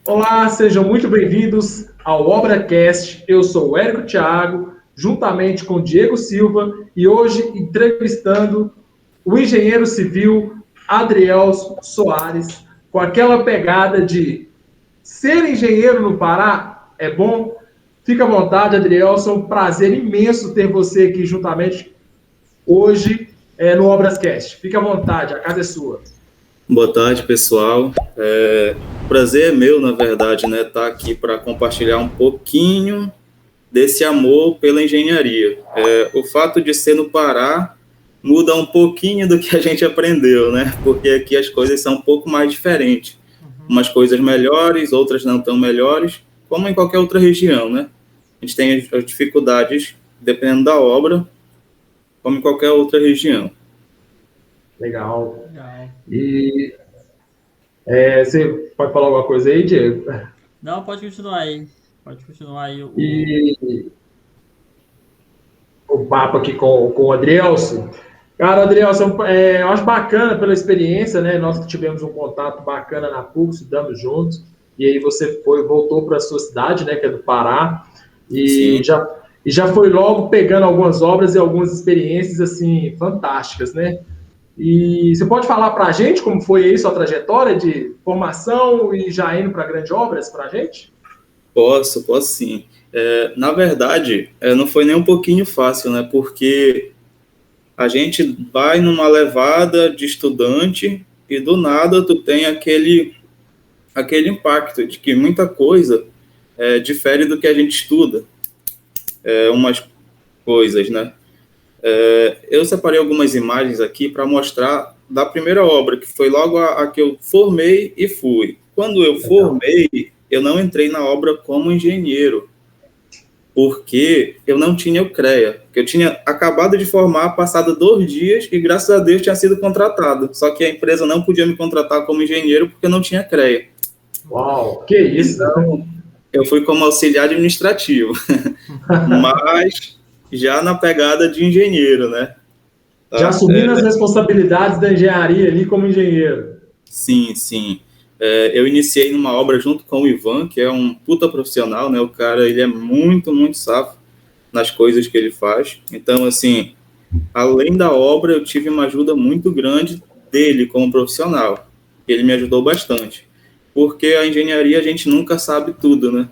Olá, sejam muito bem-vindos ao ObraCast. Eu sou o Érico Thiago, juntamente com o Diego Silva, e hoje entrevistando o engenheiro civil Adrielson Soares, com aquela pegada de ser engenheiro no Pará é bom. Fica à vontade, Adrielson, é um prazer imenso ter você aqui juntamente hoje no ObrasCast. Fica à vontade, a casa é sua. Boa tarde, pessoal. O prazer é meu, na verdade, né, estar aqui para compartilhar um pouquinho desse amor pela engenharia. O fato de ser no Pará muda um pouquinho do que a gente aprendeu, né? Porque aqui as coisas são um pouco mais diferentes. Umas coisas melhores, outras não tão melhores, como em qualquer outra região, né? A gente tem as dificuldades dependendo da obra, como em qualquer outra região. Legal. E você pode falar alguma coisa aí, Diego? Não, pode continuar aí. Pode continuar aí. E o papo aqui com o Adrielson. Cara, Adrielson, eu acho bacana pela experiência, né? Nós que tivemos um contato bacana na PUC, estudamos juntos, e aí você voltou para a sua cidade, né? Que é do Pará, e já foi logo pegando algumas obras e algumas experiências, assim, fantásticas, né? E você pode falar para a gente como foi aí sua trajetória de formação e já indo para grandes obras para a gente? Posso sim. Na verdade, não foi nem um pouquinho fácil, né? Porque a gente vai numa levada de estudante e do nada tu tem aquele impacto de que muita coisa difere do que a gente estuda. Umas coisas, né? Eu separei algumas imagens aqui para mostrar da primeira obra, que foi logo a que eu formei e fui. Quando eu formei, eu não entrei na obra como engenheiro, porque eu não tinha o CREA. Eu tinha acabado de formar, passado 2 dias, e graças a Deus tinha sido contratado. Só que a empresa não podia me contratar como engenheiro porque eu não tinha CREA. Uau, que isso! Então, eu fui como auxiliar administrativo, mas já na pegada de engenheiro, né? Já assumindo as responsabilidades da engenharia ali como engenheiro. Sim. Eu iniciei numa obra junto com o Ivan, que é um puta profissional, né? O cara, ele é muito, muito safo nas coisas que ele faz. Então, assim, além da obra, eu tive uma ajuda muito grande dele como profissional. Ele me ajudou bastante. Porque a engenharia a gente nunca sabe tudo, né?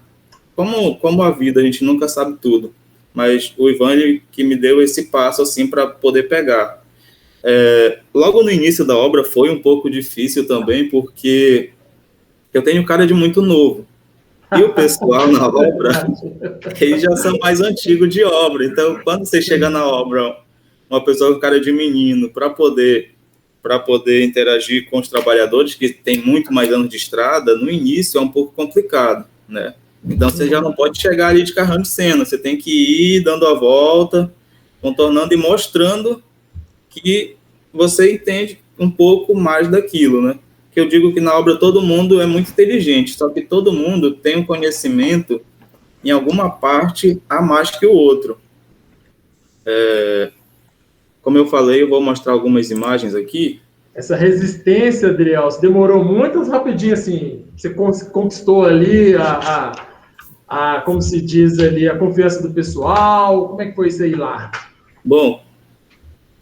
Como a vida, a gente nunca sabe tudo. Mas o Ivan, ele que me deu esse passo, assim, para poder pegar. Logo no início da obra foi um pouco difícil também, porque eu tenho cara de muito novo. E o pessoal na obra, eles já são mais antigos de obra. Então, quando você chega na obra, uma pessoa com cara de menino, para poder interagir com os trabalhadores que têm muito mais anos de estrada, no início é um pouco complicado, né? Então, você já não pode chegar ali de carrão de cena. Você tem que ir dando a volta, contornando e mostrando que você entende um pouco mais daquilo, né? Que eu digo que na obra todo mundo é muito inteligente, só que todo mundo tem um conhecimento em alguma parte a mais que o outro. Como eu falei, eu vou mostrar algumas imagens aqui. Essa resistência, Adriel, você demorou muito rapidinho, assim, você conquistou ali como se diz ali, a confiança do pessoal, como é que foi isso aí lá? Bom,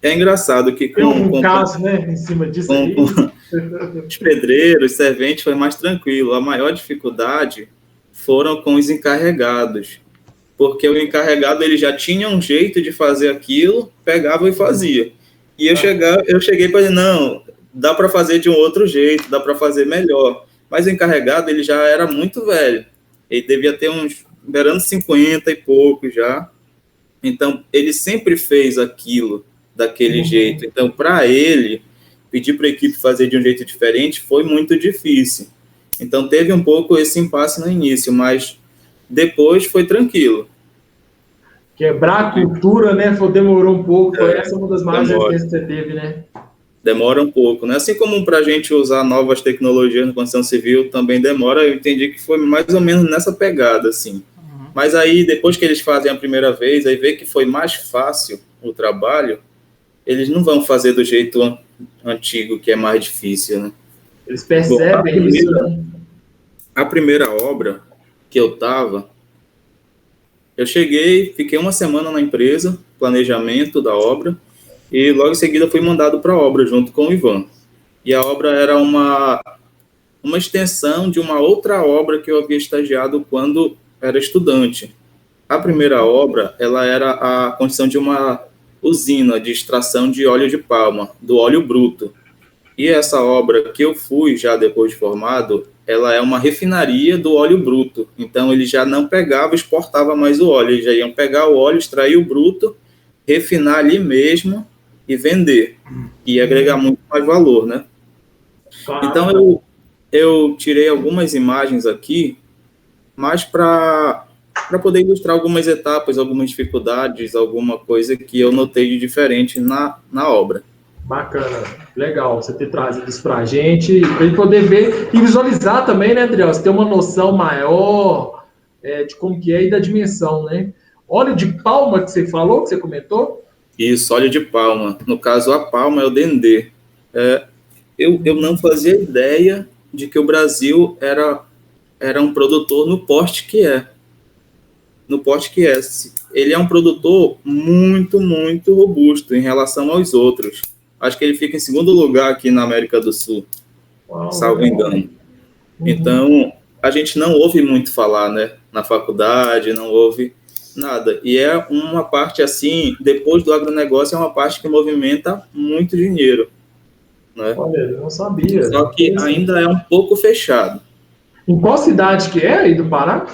é engraçado que Tem algum caso, né, em cima disso aí? Os pedreiros, serventes, foi mais tranquilo. A maior dificuldade foram com os encarregados, porque o encarregado ele já tinha um jeito de fazer aquilo, pegava e fazia. E eu cheguei para dizer, não, dá para fazer de um outro jeito, dá para fazer melhor. Mas o encarregado ele já era muito velho, ele devia ter uns beirando 50 e pouco já. Então ele sempre fez aquilo daquele jeito. Então para ele pedir para a equipe fazer de um jeito diferente foi muito difícil. Então teve um pouco esse impasse no início, mas depois foi tranquilo. Quebrar a cultura, né? Demorou um pouco. Foi essa uma das maiores resistências que você teve, né? Demora um pouco, né? Assim como para a gente usar novas tecnologias na construção civil também demora, eu entendi que foi mais ou menos nessa pegada, assim. Mas aí, depois que eles fazem a primeira vez, aí vê que foi mais fácil o trabalho, eles não vão fazer do jeito antigo, que é mais difícil, né? Eles percebem isso, né? A primeira obra que eu cheguei, fiquei uma semana na empresa, planejamento da obra, e logo em seguida fui mandado para a obra junto com o Ivan. E a obra era uma extensão de uma outra obra que eu havia estagiado quando era estudante. A primeira obra, ela era a construção de uma usina de extração de óleo de palma, do óleo bruto. E essa obra que eu fui já depois de formado, ela é uma refinaria do óleo bruto. Então, ele já não pegava e exportava mais o óleo. Eles já iam pegar o óleo, extrair o bruto, refinar ali mesmo e vender. E agregar muito mais valor, né? Então, eu tirei algumas imagens aqui, mas para poder ilustrar algumas etapas, algumas dificuldades, alguma coisa que eu notei de diferente na obra. Bacana, legal você ter trazido isso para a gente, para ele poder ver e visualizar também, né, Adriel? Você ter uma noção maior de como que é e da dimensão, né? Óleo de palma que você falou, que você comentou? Isso, óleo de palma. No caso, a palma é o dendê. Eu não fazia ideia de que o Brasil era um produtor no porte que é. No porte que é. Ele é um produtor muito, muito robusto em relação aos outros. Acho que ele fica em segundo lugar aqui na América do Sul, salvo engano. Então, a gente não ouve muito falar, né? Na faculdade, não ouve nada. E é uma parte, assim, depois do agronegócio, é uma parte que movimenta muito dinheiro. Né? Olha, eu não sabia. Só que ainda é um pouco fechado. Em qual cidade que é aí do Pará?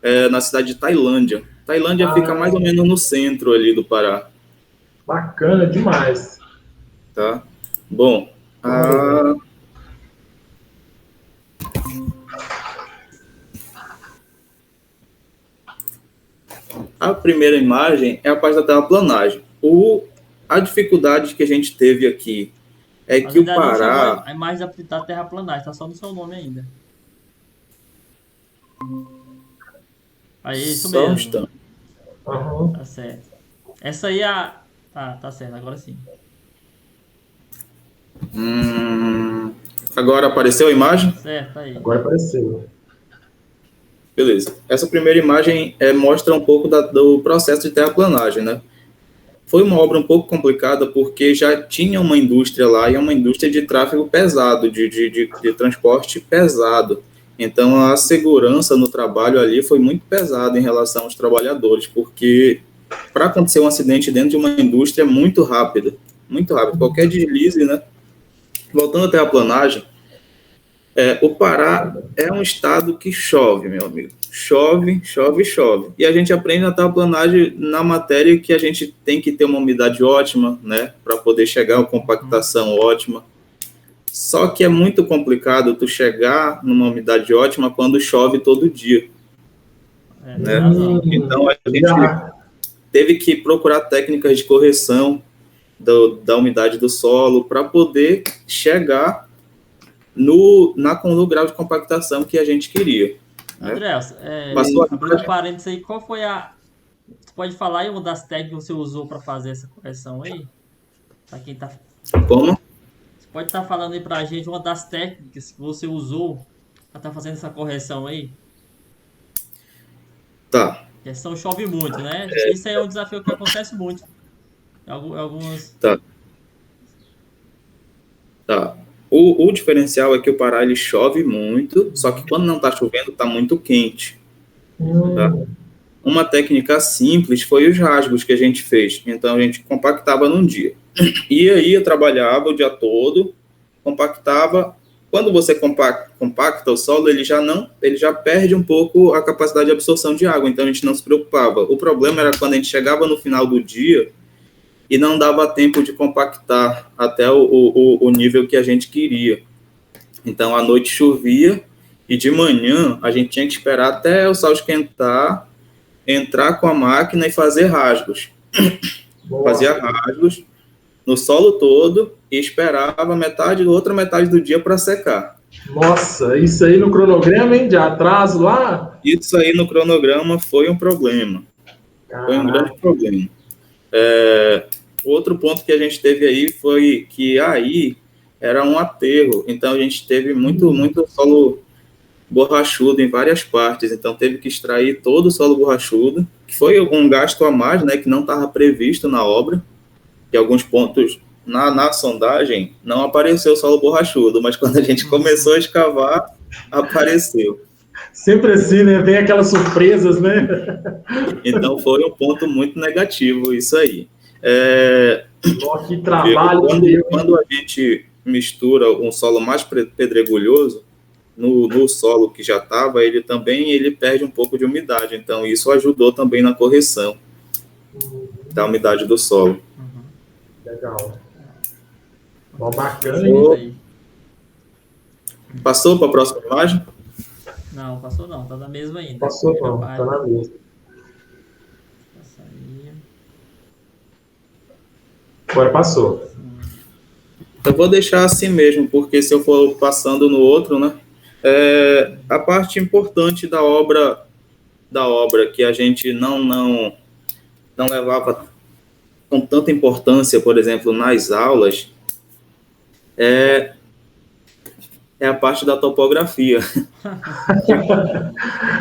É na cidade de Tailândia. Tailândia fica mais ou menos no centro ali do Pará. Bacana demais. Tá? Bom, a primeira imagem é a parte da terraplanagem. A dificuldade que a gente teve aqui é que o Pará... A imagem da terraplanagem, está só no seu nome ainda. Aí, isso só mesmo. Um instante. Tá certo. Essa aí é a... Tá certo, agora sim. Agora apareceu a imagem? Certo, aí. Agora apareceu. Beleza. Essa primeira imagem mostra um pouco do processo de terraplanagem, né? Foi uma obra um pouco complicada porque já tinha uma indústria lá e é uma indústria de tráfego pesado, de transporte pesado. Então, a segurança no trabalho ali foi muito pesada em relação aos trabalhadores, porque para acontecer um acidente dentro de uma indústria é muito rápido. Muito rápido. Qualquer deslize, né? Voltando à terraplanagem, o Pará é um estado que chove, meu amigo. Chove, chove, chove. E a gente aprende na terraplanagem na matéria que a gente tem que ter uma umidade ótima, né? Para poder chegar a uma compactação ótima. Só que é muito complicado tu chegar numa umidade ótima quando chove todo dia. Né? Então, a gente teve que procurar técnicas de correção da umidade do solo para poder chegar no grau de compactação que a gente queria. André, abrindo um parênteses aí, qual foi Você pode falar aí uma das técnicas que você usou para fazer essa correção aí? Para quem tá... Como? Você pode estar falando aí para a gente uma das técnicas que você usou para estar fazendo essa correção aí? Tá. A questão chove muito, né? Isso aí é um desafio que acontece muito. Algumas... Tá. O diferencial é que o Pará ele chove muito, só que quando não está chovendo, está muito quente. Tá? Uma técnica simples foi os rasgos que a gente fez. Então, a gente compactava num dia. E aí, eu trabalhava o dia todo, compactava. Quando você compacta o solo, ele já perde um pouco a capacidade de absorção de água. Então, a gente não se preocupava. O problema era quando a gente chegava no final do dia e não dava tempo de compactar até o nível que a gente queria. Então, à noite chovia e de manhã a gente tinha que esperar até o sol esquentar, entrar com a máquina e fazer rasgos. Fazia rasgos no solo todo e esperava outra metade do dia para secar. Nossa, isso aí no cronograma, hein? De atraso lá? Isso aí no cronograma foi um problema. Caraca. Foi um grande problema. Outro ponto que a gente teve aí foi que aí era um aterro, então a gente teve muito solo borrachudo em várias partes, então teve que extrair todo o solo borrachudo, que foi um gasto a mais, né, que não estava previsto na obra, que alguns pontos na sondagem não apareceu o solo borrachudo, mas quando a gente começou a escavar, apareceu. Sempre assim, né? Vem aquelas surpresas, né? Então foi um ponto muito negativo isso aí. Que trabalho. Quando a gente mistura um solo mais pedregulhoso, no solo que já estava, ele perde um pouco de umidade. Então, isso ajudou também na correção da umidade do solo. Legal. Bom, bacana. Passou para a próxima imagem? Não, passou não. Tá na mesma ainda. Passou não, tá na mesma. Agora passou. Eu vou deixar assim mesmo, porque se eu for passando no outro, né? A parte importante da obra que a gente não levava com tanta importância, por exemplo, nas aulas, é a parte da topografia.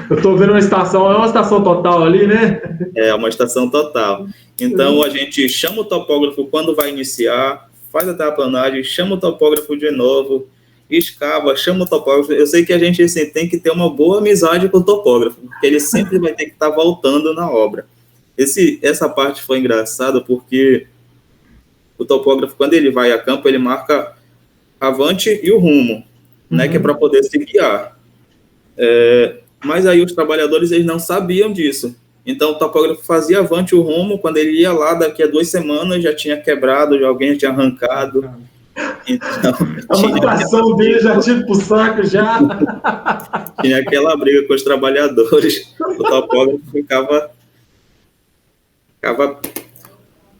Eu estou vendo uma estação total ali, né? É uma estação total. Então, a gente chama o topógrafo quando vai iniciar, faz a terraplanagem, chama o topógrafo de novo, escava, chama o topógrafo. Eu sei que a gente assim, tem que ter uma boa amizade com o topógrafo, porque ele sempre vai ter que estar voltando na obra. Essa parte foi engraçada porque o topógrafo, quando ele vai a campo, ele marca avante e o rumo, né, que é para poder se guiar. Mas aí os trabalhadores eles não sabiam disso. Então o topógrafo fazia avante o rumo, quando ele ia lá, daqui a 2 semanas já tinha quebrado, alguém já tinha arrancado. Então, a marcação dele já tinha pro saco já. Tinha aquela briga com os trabalhadores. O topógrafo ficava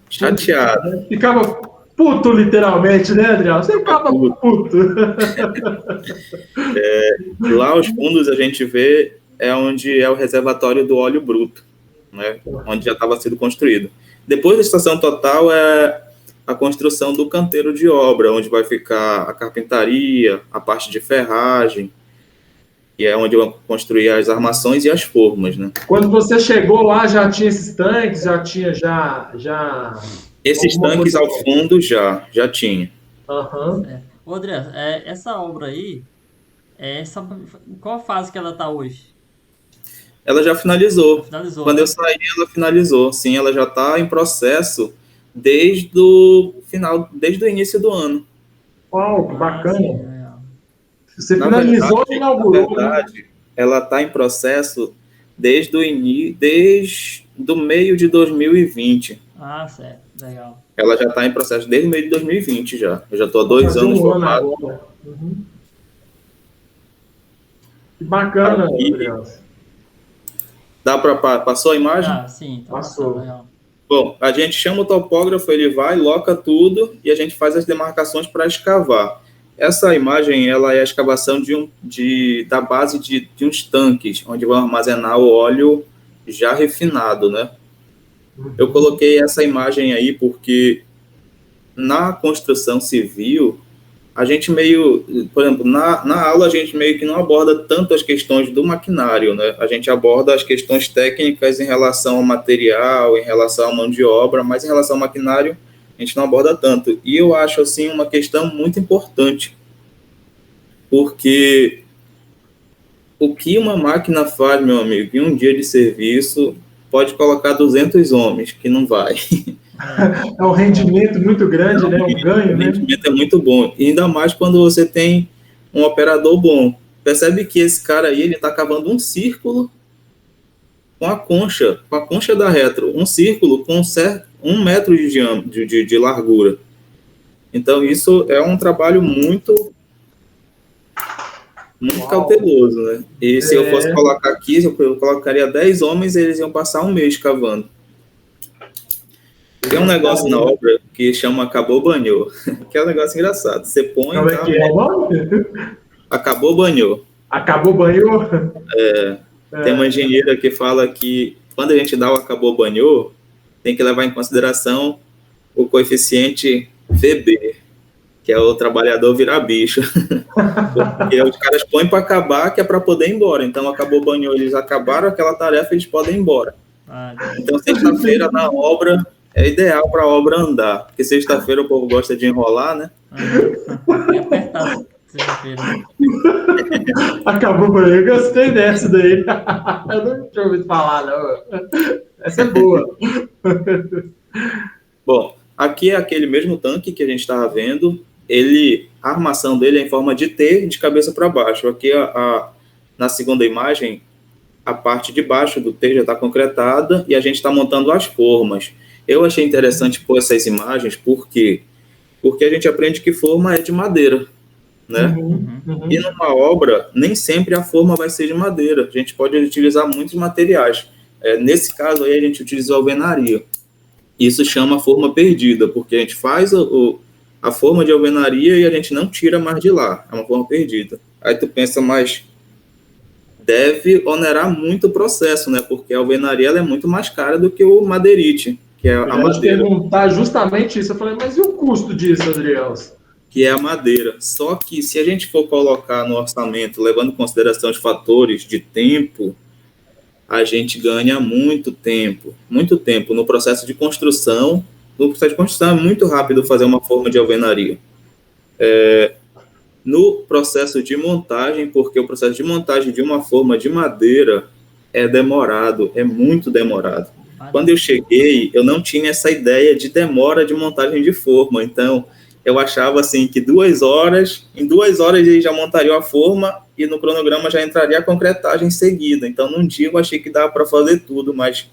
chateado. Ficava puto, literalmente, né, Adriano? Você ficava puto. Lá aos fundos a gente vê onde é o reservatório do óleo bruto, né? Onde já estava sendo construído. Depois da estação total é a construção do canteiro de obra, onde vai ficar a carpintaria, a parte de ferragem, que é onde vão construir as armações e as formas, né? Quando você chegou lá, já tinha esses tanques, já tinha esses tanques ao fundo já tinha. Ô, André, essa obra aí, qual a fase que ela está hoje? Ela já finalizou. Quando eu saí, ela finalizou. Sim, ela já está em processo desde o início do ano. Uau, que bacana. Sim, você finalizou e inaugurou. Na verdade, ela está em processo desde o meio de 2020. Ah, certo. Legal. Ela já está em processo desde o meio de 2020 já. Eu já estou há 2 anos formado. Que bacana, Passou a imagem? Ah, sim. Tá passou. Legal. Bom, a gente chama o topógrafo, ele vai, loca tudo e a gente faz as demarcações para escavar. Essa imagem ela é a escavação da base de uns tanques, onde vão armazenar o óleo já refinado, né? Eu coloquei essa imagem aí porque na construção civil, a gente por exemplo, na aula a gente meio que não aborda tanto as questões do maquinário, né? A gente aborda as questões técnicas em relação ao material, em relação à mão de obra, mas em relação ao maquinário, a gente não aborda tanto. E eu acho, assim, uma questão muito importante, porque o que uma máquina faz, meu amigo, em um dia de serviço, pode colocar 200 homens, que não vai. É um rendimento muito grande, né? Um ganho, né? O rendimento é muito bom. E ainda mais quando você tem um operador bom. Percebe que esse cara aí, ele está cavando um círculo com a concha da retro. Um círculo com 1 metro de largura. Então, isso é um trabalho muito cauteloso, né? E se eu fosse colocar aqui, eu colocaria 10 homens, eles iam passar 1 mês cavando. Tem um negócio na obra que chama acabou, banhou, que é um negócio engraçado. Você põe... Como é que é o nome? Acabou, banhou. Acabou, banhou? Tem uma engenheira que fala que quando a gente dá o acabou, banhou, tem que levar em consideração o coeficiente VB. que é o trabalhador virar bicho. Porque os caras põem para acabar, que é para poder ir embora. Então, acabou o banho, eles acabaram aquela tarefa, eles podem ir embora. Então, sexta-feira na obra é ideal para a obra andar. Porque sexta-feira o povo gosta de enrolar, né? É apertado sexta-feira. Acabou, eu gostei dessa daí. Eu não tinha ouvido falar, não. Essa é boa. Bom, aqui é aquele mesmo tanque que a gente estava vendo. A armação dele é em forma de T, de cabeça para baixo. Aqui, na segunda imagem, a parte de baixo do T já está concretada e a gente está montando as formas. Eu achei interessante pôr essas imagens, porque a gente aprende que forma é de madeira, né? E numa obra, nem sempre a forma vai ser de madeira. A gente pode utilizar muitos materiais. Nesse caso aí, a gente utilizou alvenaria. Isso chama forma perdida, porque a gente faz a forma de alvenaria e a gente não tira mais de lá. É uma forma perdida. Aí tu pensa, mas deve onerar muito o processo, né? Porque a alvenaria ela é muito mais cara do que o madeirite, que é a madeira. Eu perguntar justamente isso. Eu falei, mas e o custo disso, Adriel? Que é a madeira. Só que se a gente for colocar no orçamento, levando em consideração os fatores de tempo, a gente ganha muito tempo no processo de construção. No processo de construção é muito rápido fazer uma forma de alvenaria. No processo de montagem, porque o processo de montagem de uma forma de madeira é demorado, é muito demorado. Quando eu cheguei, eu não tinha essa ideia de demora de montagem de forma, então eu achava assim que em 2 horas ele já montaria a forma e no cronograma já entraria a concretagem em seguida. Então, num dia eu achei que dava para fazer tudo, mas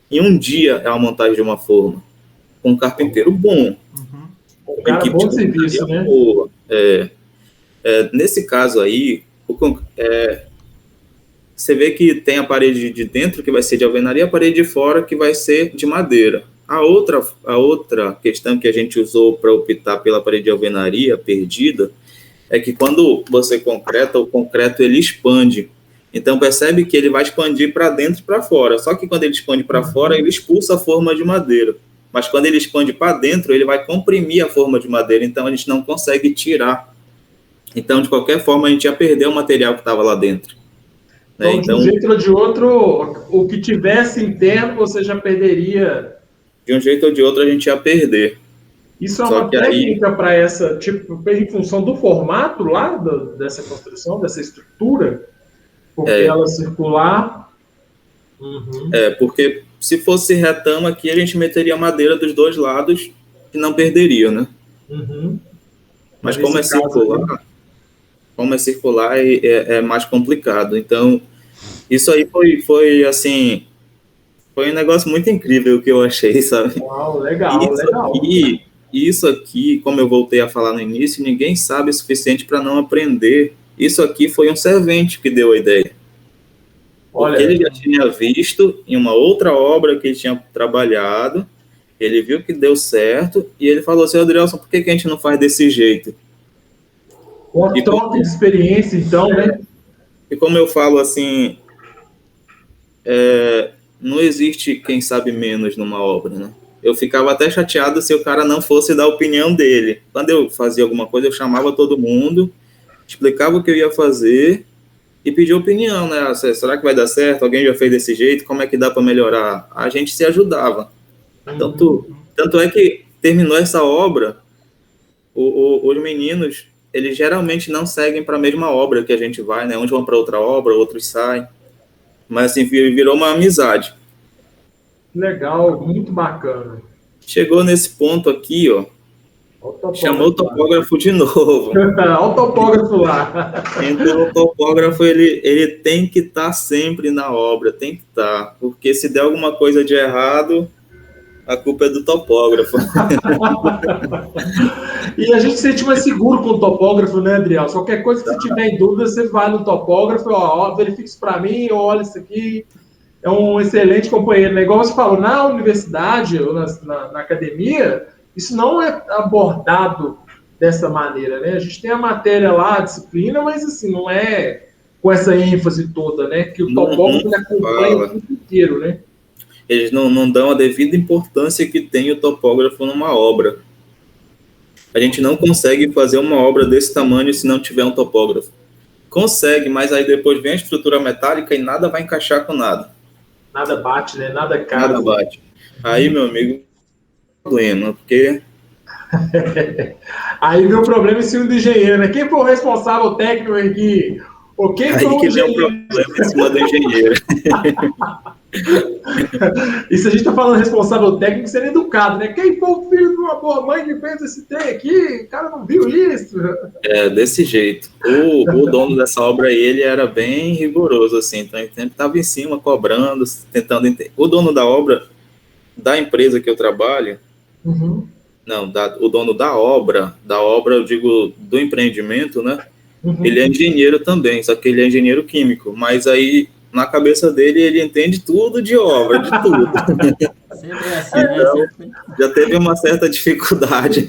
em um dia é a montagem de uma forma. Com um carpinteiro bom. Um cara bom de serviço, né? Boa. Nesse caso aí, você vê que tem a parede de dentro que vai ser de alvenaria, a parede de fora que vai ser de madeira. A outra questão que a gente usou para optar pela parede de alvenaria perdida é que quando você concreta, o concreto ele expande. Então percebe que ele vai expandir para dentro e para fora. Só que quando ele expande para fora, ele expulsa a forma de madeira. Mas quando ele expande para dentro, ele vai comprimir a forma de madeira. Então a gente não consegue tirar. Então, de qualquer forma, a gente ia perder o material que estava lá dentro. Então, de um jeito ou de outro, o que tivesse interno, você já perderia. De um jeito ou de outro, a gente ia perder. Isso é uma técnica para essa, tipo, em função do formato lá dessa construção, dessa estrutura? Porque ela circular. Porque se fosse retão aqui, a gente meteria madeira dos dois lados e não perderia, né? Mas como é circular, é mais complicado. Então, isso aí foi assim, foi um negócio muito incrível que eu achei, sabe? Uau, legal. Isso aqui, como eu voltei a falar no início, ninguém sabe o suficiente para não aprender. Isso aqui foi um servente que deu a ideia. Porque ele já tinha visto em uma outra obra que ele tinha trabalhado, ele viu que deu certo, e ele falou assim, Adrielson, por que a gente não faz desse jeito? Uma troca de experiência, então, né? E como eu falo assim, não existe quem sabe menos numa obra, né? Eu ficava até chateado se o cara não fosse dar a opinião dele. Quando eu fazia alguma coisa, eu chamava todo mundo, explicava o que eu ia fazer e pedia opinião, né? Será que vai dar certo? Alguém já fez desse jeito? Como é que dá para melhorar? A gente se ajudava. Tanto é que terminou essa obra, os meninos, eles geralmente não seguem para a mesma obra que a gente vai, né? Uns vão para outra obra, outros saem. Mas assim, virou uma amizade. Legal, muito bacana. Chegou nesse ponto aqui, ó. Chamou o topógrafo de novo. Olha o topógrafo lá. Então, o topógrafo, ele tem que estar sempre na obra, tem que estar. Porque se der alguma coisa de errado, a culpa é do topógrafo. E a gente se sente mais seguro com o topógrafo, né, Adriel? Qualquer coisa que você tiver em dúvida, você vai no topógrafo, verifica isso para mim, olha isso aqui. É um excelente companheiro, né? Igual você falou, na universidade ou na academia, isso não é abordado dessa maneira, né? A gente tem a matéria lá, a disciplina, mas assim, não é com essa ênfase toda, né? Que o topógrafo acompanha o tempo inteiro, né? Eles não dão a devida importância que tem o topógrafo numa obra. A gente não consegue fazer uma obra desse tamanho se não tiver um topógrafo. Consegue, mas aí depois vem a estrutura metálica e nada vai encaixar com nada. Nada bate, né? Nada casa. Nada bate. Aí, meu amigo, problema, porque... Aí vem o problema em cima do engenheiro, né? Quem foi o responsável técnico aqui? Ou quem foi o engenheiro? Aí que vem o problema em cima do engenheiro. E se a gente tá falando responsável técnico, seria educado, né? Quem foi o filho de uma boa mãe que fez esse trem aqui? O cara não viu isso? Desse jeito. O dono dessa obra aí, ele era bem rigoroso, assim, então ele sempre estava em cima, cobrando, tentando entender. O dono da obra, da empresa que eu trabalho, não, o dono da obra, eu digo, do empreendimento, né? Ele é engenheiro também, só que ele é engenheiro químico, mas aí, na cabeça dele, ele entende tudo de obra, de tudo. Sempre é assim, né? Então, já teve uma certa dificuldade.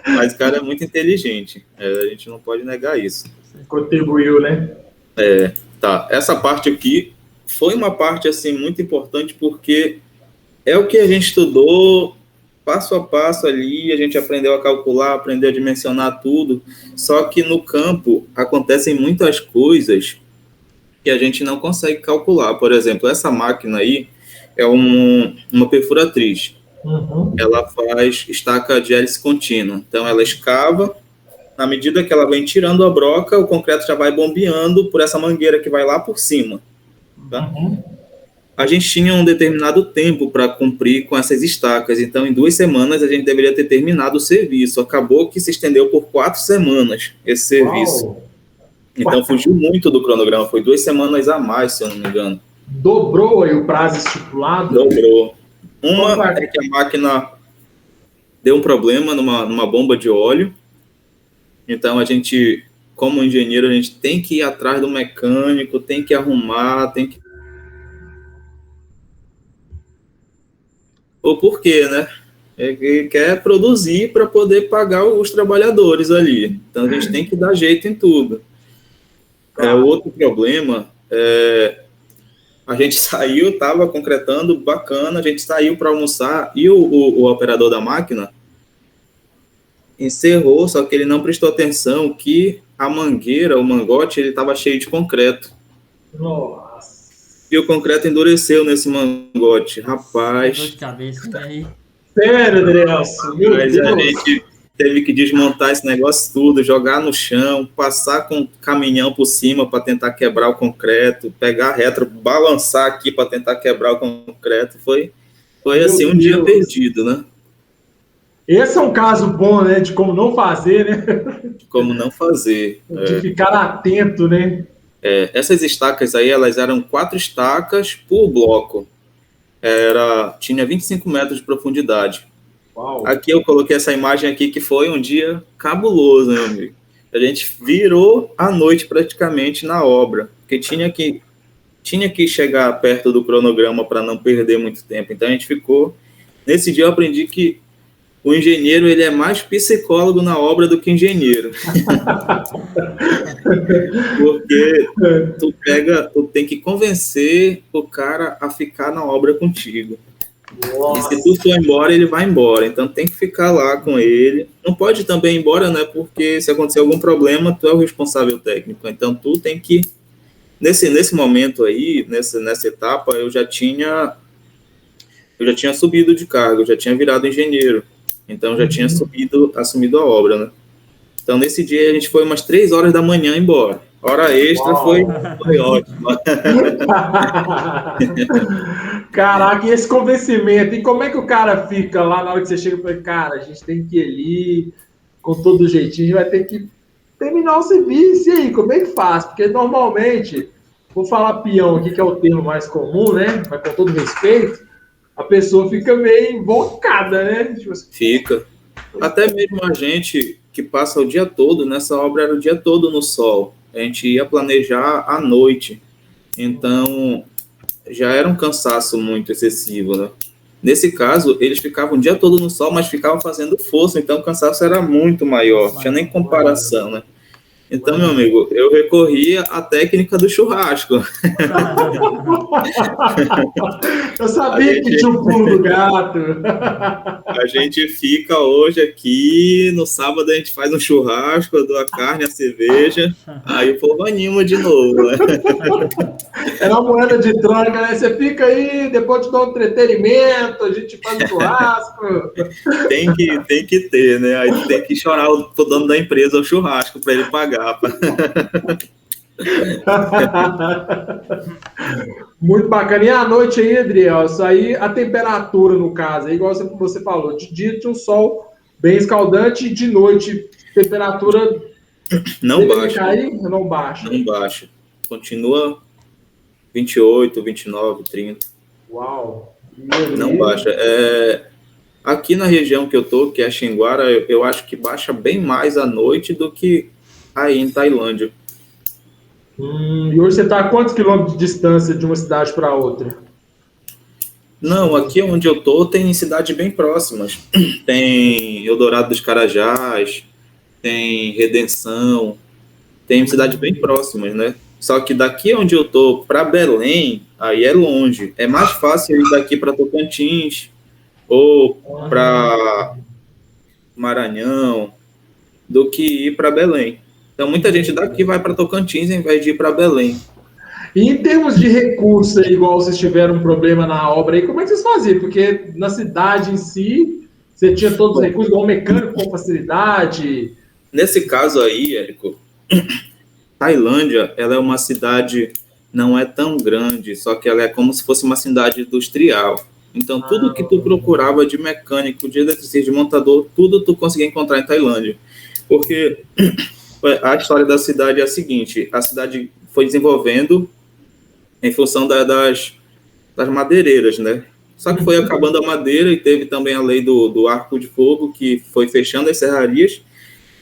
Mas o cara é muito inteligente, a gente não pode negar isso. Contribuiu, né? Tá. Essa parte aqui foi uma parte, assim, muito importante, porque é o que a gente estudou passo a passo ali, a gente aprendeu a calcular, aprendeu a dimensionar tudo, só que no campo acontecem muitas coisas que a gente não consegue calcular. Por exemplo, essa máquina aí é uma perfuratriz. Ela faz estaca de hélice contínua. Então, ela escava, na medida que ela vem tirando a broca, o concreto já vai bombeando por essa mangueira que vai lá por cima. Tá? A gente tinha um determinado tempo para cumprir com essas estacas, então em 2 semanas a gente deveria ter terminado o serviço. Acabou que se estendeu por 4 semanas esse serviço. Uau. Então fugiu muito do cronograma, foi 2 semanas a mais, se eu não me engano. Dobrou aí o prazo estipulado? Dobrou. Uma é que a máquina deu um problema numa bomba de óleo, então a gente, como engenheiro, a gente tem que ir atrás do mecânico, tem que arrumar, tem que... Ou por quê, né? Ele quer produzir para poder pagar os trabalhadores ali. Então, a gente tem que dar jeito em tudo. O outro problema a gente saiu, estava concretando, bacana, a gente saiu para almoçar e o operador da máquina encerrou, só que ele não prestou atenção que a mangueira, o mangote, ele estava cheio de concreto. Nossa! E o concreto endureceu nesse mangote, rapaz. Dor de cabeça, né? Sério, Adrielson? Mas a gente teve que desmontar esse negócio tudo, jogar no chão, passar com um caminhão por cima para tentar quebrar o concreto, pegar a retro, balançar aqui para tentar quebrar o concreto. Foi assim, um dia perdido, né? Esse é um caso bom, né? De como não fazer, né? Como não fazer. De ficar atento, né? Essas estacas aí, elas eram 4 estacas por bloco. Tinha 25 metros de profundidade. Uau. Aqui eu coloquei essa imagem aqui, que foi um dia cabuloso, meu amigo. A gente virou a noite praticamente na obra, porque tinha que chegar perto do cronograma para não perder muito tempo. Então a gente ficou... Nesse dia eu aprendi que o engenheiro, ele é mais psicólogo na obra do que engenheiro. Porque tu tem que convencer o cara a ficar na obra contigo. Nossa. E se tu for embora, ele vai embora. Então tem que ficar lá com ele. Não pode também ir embora, né? Porque se acontecer algum problema, tu é o responsável técnico. Então tu tem que... Nesse momento aí, nessa etapa, eu já tinha subido de cargo, eu já tinha virado engenheiro. Então, já tinha assumido a obra, né? Então, nesse dia, a gente foi umas 3 horas da manhã embora. Hora extra foi ótima. Caraca, e esse convencimento? E como é que o cara fica lá na hora que você chega e fala, cara, a gente tem que ir ali com todo jeitinho, a gente vai ter que terminar o serviço. E aí, como é que faz? Porque, normalmente, vou falar peão aqui, que é o termo mais comum, né? Mas com todo respeito, a pessoa fica meio invocada, né? Tipo assim, fica. Até mesmo a gente que passa o dia todo, nessa obra era o dia todo no sol. A gente ia planejar à noite. Então, já era um cansaço muito excessivo, né? Nesse caso, eles ficavam o dia todo no sol, mas ficavam fazendo força, então o cansaço era muito maior, não tinha nem comparação, né? Então, meu amigo, eu recorri à técnica do churrasco. Eu sabia que tinha um pulo do gato. A gente fica hoje aqui, no sábado a gente faz um churrasco, eu dou a carne, a cerveja, aí o povo anima de novo, né? É uma moeda de troca, né? Você fica aí, depois te dá um entretenimento, a gente faz um churrasco. Tem que ter, né? Aí tem que chorar pro dono da empresa o churrasco para ele pagar. Muito bacana. E à noite aí, Adriel, isso aí, a temperatura, no caso, é igual você falou, de dia tinha um sol bem escaldante e de noite, temperatura não baixa. Cair, não baixa. Não baixa. Continua 28, 29, 30. Uau! Não baixa. Aqui na região que eu tô, que é Xinguara, eu acho que baixa bem mais à noite do que aí em Tailândia. E hoje você está a quantos quilômetros de distância de uma cidade para outra? Não, aqui onde eu tô tem cidades bem próximas. Tem Eldorado dos Carajás, tem Redenção, tem cidades bem próximas, né? Só que daqui onde eu tô para Belém, aí é longe. É mais fácil ir daqui para Tocantins ou para Maranhão do que ir para Belém. Então muita gente daqui vai para Tocantins em vez de ir para Belém. E em termos de recursos, igual vocês tiveram um problema na obra aí, como é que vocês faziam? Porque na cidade em si, você tinha todos os recursos, igual mecânico com facilidade. Nesse caso aí, Érico, Tailândia, ela é uma cidade, não é tão grande, só que ela é como se fosse uma cidade industrial. Então, tudo que tu procurava de mecânico, de eletricista, de montador, tudo tu conseguia encontrar em Tailândia. Porque a história da cidade é a seguinte, a cidade foi desenvolvendo em função das madeireiras, né? Só que foi acabando a madeira e teve também a lei do arco de fogo, que foi fechando as serrarias,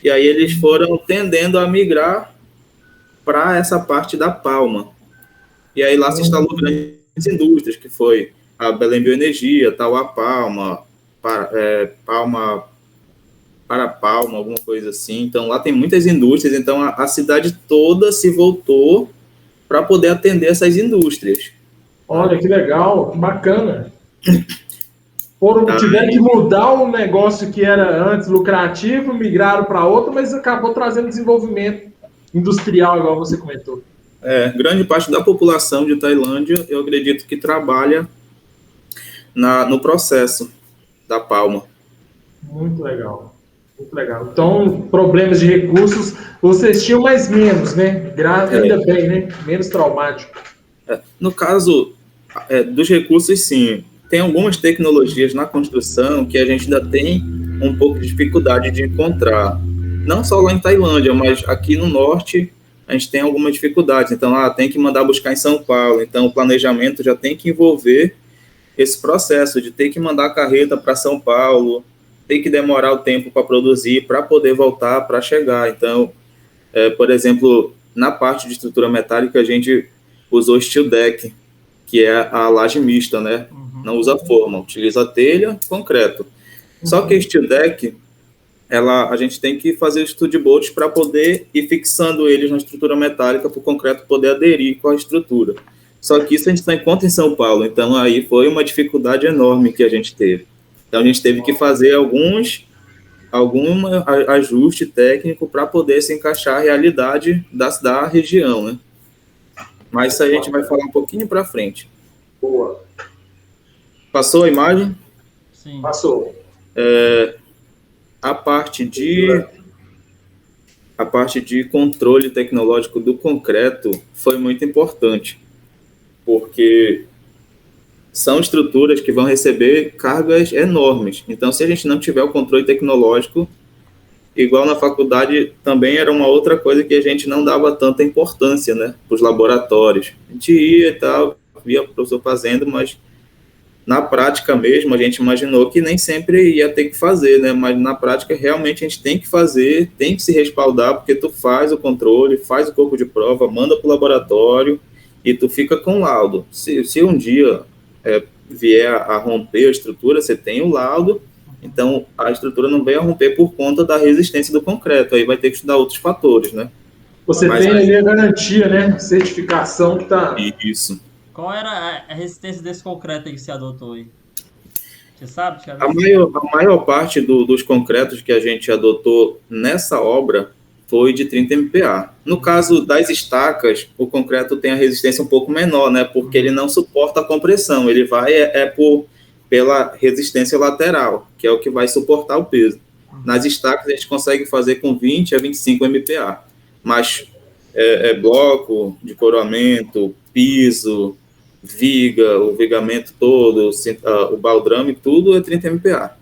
e aí eles foram tendendo a migrar para essa parte da palma. E aí lá se instalou grandes indústrias, que foi a Belém Bioenergia, Tauá Palma, Palma para Palma, alguma coisa assim. Então lá tem muitas indústrias, então a cidade toda se voltou para poder atender essas indústrias. Olha, que legal, que bacana. Tiveram que mudar um negócio que era antes lucrativo, migraram para outro, mas acabou trazendo desenvolvimento industrial, igual você comentou. Grande parte da população de Tailândia, eu acredito que trabalha no processo da palma. Muito legal. Muito legal. Então, problemas de recursos, vocês tinham mais menos, né? Ainda bem, né? Menos traumático. No caso dos recursos, sim. Tem algumas tecnologias na construção que a gente ainda tem um pouco de dificuldade de encontrar. Não só lá em Tailândia, mas aqui no norte a gente tem algumas dificuldades. Então, tem que mandar buscar em São Paulo. Então, o planejamento já tem que envolver esse processo de ter que mandar a carreta para São Paulo, tem que demorar o tempo para produzir, para poder voltar, para chegar. Então, por exemplo, na parte de estrutura metálica, a gente usou steel deck, que é a laje mista, né? Não usa forma, utiliza telha, concreto. Só que steel deck, a gente tem que fazer os stud bolts para poder ir fixando eles na estrutura metálica para o concreto poder aderir com a estrutura. Só que isso a gente só encontra em São Paulo, então aí foi uma dificuldade enorme que a gente teve. Então a gente teve que fazer algum ajuste técnico para poder se encaixar a realidade da região, né? Mas isso a gente vai falar um pouquinho para frente. Boa. Passou a imagem? Sim. Passou. A parte de controle tecnológico do concreto foi muito importante, porque são estruturas que vão receber cargas enormes. Então, se a gente não tiver o controle tecnológico, igual na faculdade, também era uma outra coisa que a gente não dava tanta importância, né, para os laboratórios. A gente ia e tal, via o professor fazendo, mas na prática mesmo, a gente imaginou que nem sempre ia ter que fazer, né, mas na prática realmente a gente tem que fazer, tem que se respaldar, porque tu faz o controle, faz o corpo de prova, manda para o laboratório e tu fica com laudo. Se um dia vier a romper a estrutura, você tem o laudo, então a estrutura não vem a romper por conta da resistência do concreto, aí vai ter que estudar outros fatores, né? Você tem ali a garantia, né? Certificação que tá. Isso. Qual era a resistência desse concreto aí que você adotou aí? Você sabe? A maior parte dos concretos que a gente adotou nessa obra foi de 30 MPa. No caso das estacas, o concreto tem a resistência um pouco menor, né? Porque ele não suporta a compressão, ele vai pela resistência lateral, que é o que vai suportar o peso. Nas estacas a gente consegue fazer com 20 a 25 MPa, mas bloco de coroamento, piso, viga, o vigamento todo, o baldrame, tudo é 30 MPa.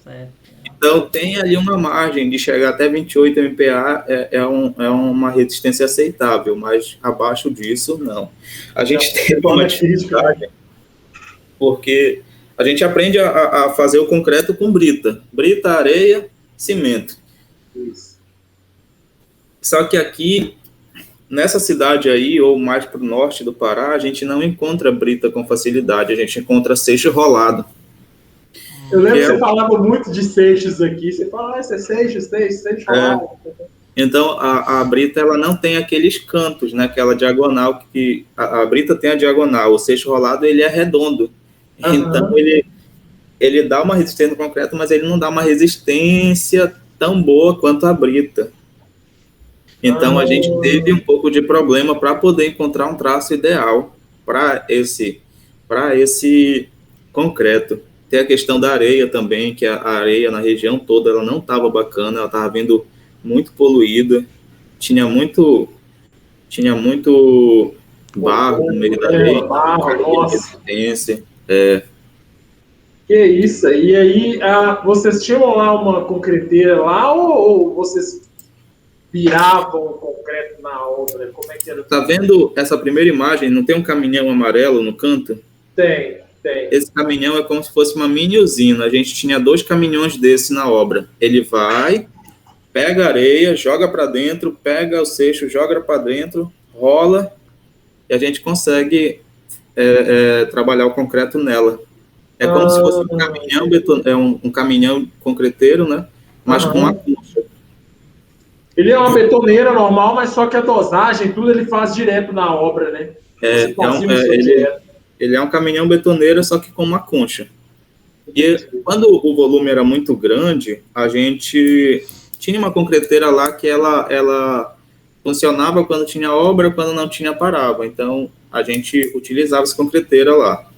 Certo. Então, tem ali uma margem de chegar até 28 MPa, é uma resistência aceitável, mas abaixo disso, não. A gente tem uma dificuldade, porque a gente aprende a fazer o concreto com brita. Brita, areia, cimento. Isso. Só que aqui, nessa cidade aí, ou mais para o norte do Pará, a gente não encontra brita com facilidade, a gente encontra seixo rolado. Eu lembro que você falava muito de seixos aqui, você fala, esse é seixo rolado. Então, a brita, ela não tem aqueles cantos, né, aquela diagonal, que a brita tem a diagonal, o seixo rolado, ele é redondo. Uhum. Então, ele dá uma resistência no concreto, mas ele não dá uma resistência tão boa quanto a brita. Então, a gente teve um pouco de problema para poder encontrar um traço ideal para esse concreto. Tem a questão da areia também, que a areia na região toda ela não estava bacana, ela estava vindo muito poluída, tinha muito barro no meio da areia, resistência. Que isso, e aí vocês tinham lá uma concreteira lá ou vocês viravam o concreto na obra? Como é que era? Tá vendo essa primeira imagem? Não tem um caminhão amarelo no canto? Tem. Esse caminhão é como se fosse uma mini usina. A gente tinha 2 caminhões desse na obra. Ele vai, pega a areia, joga para dentro, pega o seixo, joga para dentro, rola, e a gente consegue trabalhar o concreto nela. É como se fosse um caminhão, um caminhão concreteiro, né? Mas com uma concha. Ele é uma betoneira normal, mas só que a dosagem, tudo ele faz direto na obra, né? Ele é um caminhão betoneiro, só que com uma concha. E quando o volume era muito grande, a gente tinha uma concreteira lá que ela funcionava quando tinha obra, quando não tinha, parava. Então, a gente utilizava essa concreteira lá.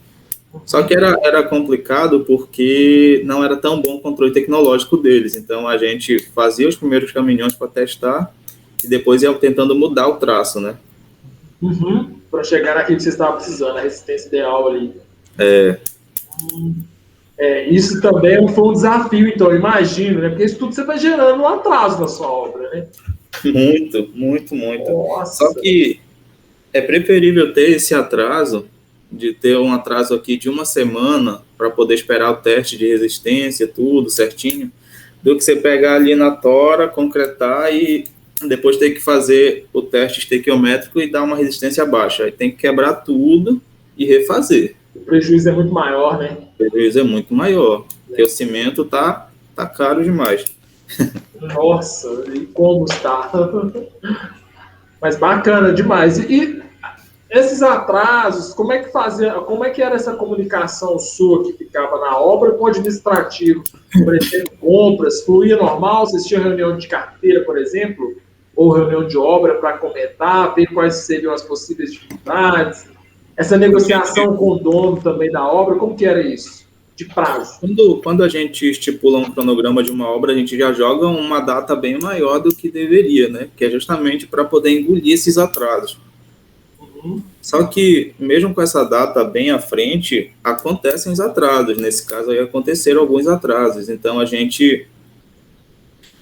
Só que era complicado porque não era tão bom o controle tecnológico deles. Então, a gente fazia os primeiros caminhões para testar e depois ia tentando mudar o traço, né? Para chegar naquilo que você estava precisando, a resistência ideal ali. Isso também foi um desafio, então, eu imagino, né? Porque isso tudo você vai gerando um atraso na sua obra, né? Muito. Nossa. Só que é preferível ter esse atraso, de ter um atraso aqui de 1 semana para poder esperar o teste de resistência, tudo certinho, do que você pegar ali na tora, concretar e depois ter que fazer o teste estequiométrico e dar uma resistência baixa. Aí tem que quebrar tudo e refazer. O prejuízo é muito maior, né? O prejuízo é muito maior, porque o cimento tá caro demais. Nossa, e como está? Mas bacana demais. E esses atrasos, como é que era essa comunicação sua que ficava na obra com o administrativo? Por exemplo, compras, fluía normal? Vocês tinham reunião de carteira, por exemplo? Ou reunião de obra para comentar, ver quais seriam as possíveis dificuldades? Essa negociação com o dono também da obra, como que era isso? De prazo? Quando a gente estipula um cronograma de uma obra, a gente já joga uma data bem maior do que deveria, né? Que é justamente para poder engolir esses atrasos. Só que, mesmo com essa data bem à frente, acontecem os atrasos. Nesse caso aí aconteceram alguns atrasos. Então, a gente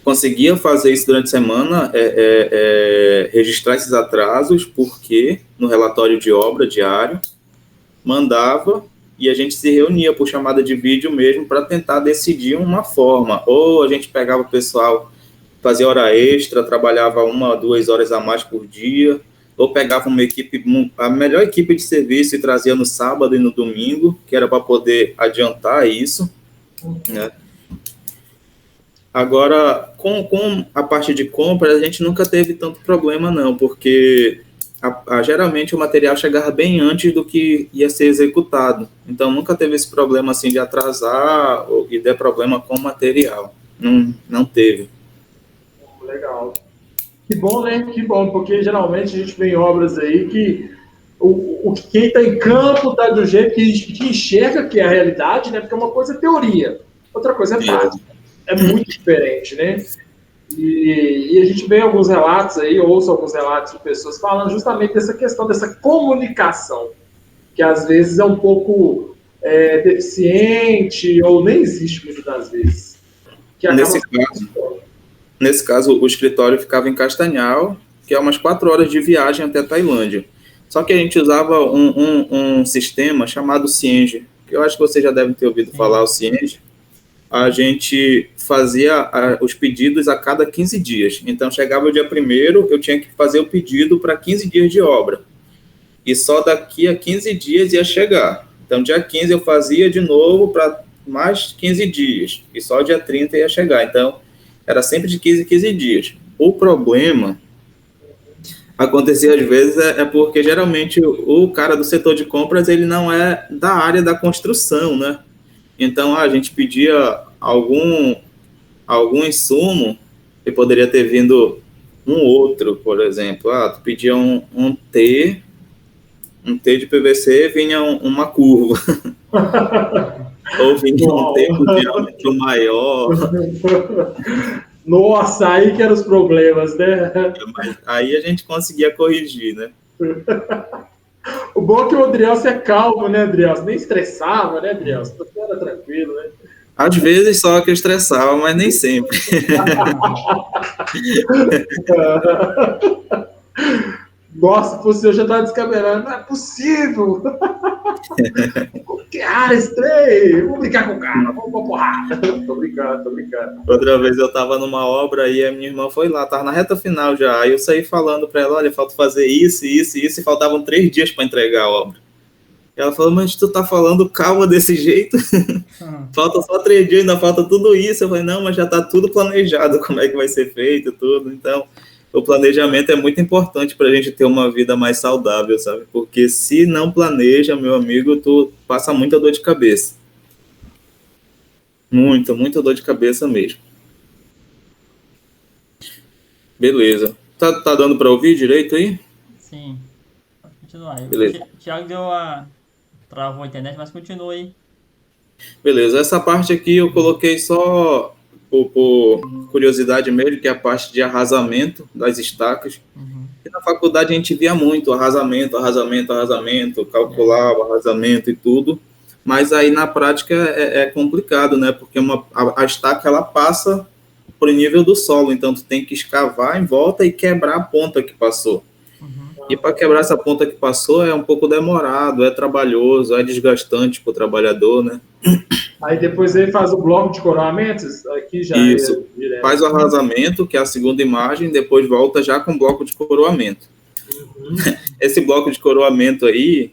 conseguia fazer isso durante a semana, registrar esses atrasos, porque no relatório de obra diário, mandava e a gente se reunia por chamada de vídeo mesmo para tentar decidir uma forma. Ou a gente pegava o pessoal, fazia hora extra, trabalhava 1 a 2 horas a mais por dia, ou pegava uma equipe, a melhor equipe de serviço e trazia no sábado e no domingo, que era para poder adiantar isso, né? Agora, com a parte de compra, a gente nunca teve tanto problema, não, porque geralmente o material chegava bem antes do que ia ser executado. Então, nunca teve esse problema assim de atrasar e ter problema com o material. Não teve. Legal. Que bom, né? Que bom, porque geralmente a gente vê em obras aí que quem está em campo está do jeito que enxerga que é a realidade, né? Porque uma coisa é teoria, outra coisa é prática. É muito diferente, né? E a gente vê alguns relatos aí, ouço alguns relatos de pessoas falando justamente dessa questão, dessa comunicação, que às vezes é um pouco deficiente ou nem existe muitas das vezes. Que Nesse caso, o escritório ficava em Castanhal, que é umas 4 horas de viagem até Tailândia. Só que a gente usava um sistema chamado Cienge, que eu acho que vocês já devem ter ouvido falar, o Cienge. A gente fazia os pedidos a cada 15 dias. Então, chegava o dia 1º, eu tinha que fazer o pedido para 15 dias de obra. E só daqui a 15 dias ia chegar. Então, dia 15 eu fazia de novo para mais 15 dias. E só dia 30 ia chegar. Então, era sempre de 15 em 15 dias. O problema acontecia às vezes porque geralmente o cara do setor de compras ele não é da área da construção, né? Então a gente pedia algum insumo e poderia ter vindo um outro, por exemplo. Tu pedia um T de PVC, vinha uma curva. Ou vinha um T com diâmetro maior. Nossa, aí que eram os problemas, né? Mas aí a gente conseguia corrigir, né? O bom é que o Adrielso é calmo, né, Adrielso? Nem estressava, né, Adrielso? Você era tranquilo, né? Às vezes só que eu estressava, mas nem sempre. Nossa, você já tá descaberando. Não é possível! Que estrei! Vou brincar com o cara, vamos pra porrada. Tô brincando. Outra vez eu tava numa obra e a minha irmã foi lá, tava na reta final já. Aí eu saí falando pra ela: olha, falta fazer isso, e faltavam 3 dias pra entregar a obra. E ela falou: mas tu tá falando calma desse jeito? Falta só 3 dias, ainda falta tudo isso. Eu falei: não, mas já tá tudo planejado, como é que vai ser feito, tudo. Então, o planejamento é muito importante para a gente ter uma vida mais saudável, sabe? Porque se não planeja, meu amigo, tu passa muita dor de cabeça. Muita dor de cabeça mesmo. Beleza. Tá dando para ouvir direito aí? Sim. Pode continuar. Beleza. O Thiago travou a internet, mas continua aí. Beleza. Essa parte aqui eu coloquei só por curiosidade mesmo, que é a parte de arrasamento das estacas. E na faculdade a gente via muito arrasamento, calculava arrasamento e tudo, mas aí na prática é complicado, né? Porque a estaca ela passa por nível do solo, então tu tem que escavar em volta e quebrar a ponta que passou. E para quebrar essa ponta que passou é um pouco demorado, é trabalhoso, é desgastante para o trabalhador, né? Aí depois ele faz o bloco de coroamentos, aqui já isso, faz o arrasamento, que é a segunda imagem, depois volta já com o bloco de coroamento. Esse bloco de coroamento aí,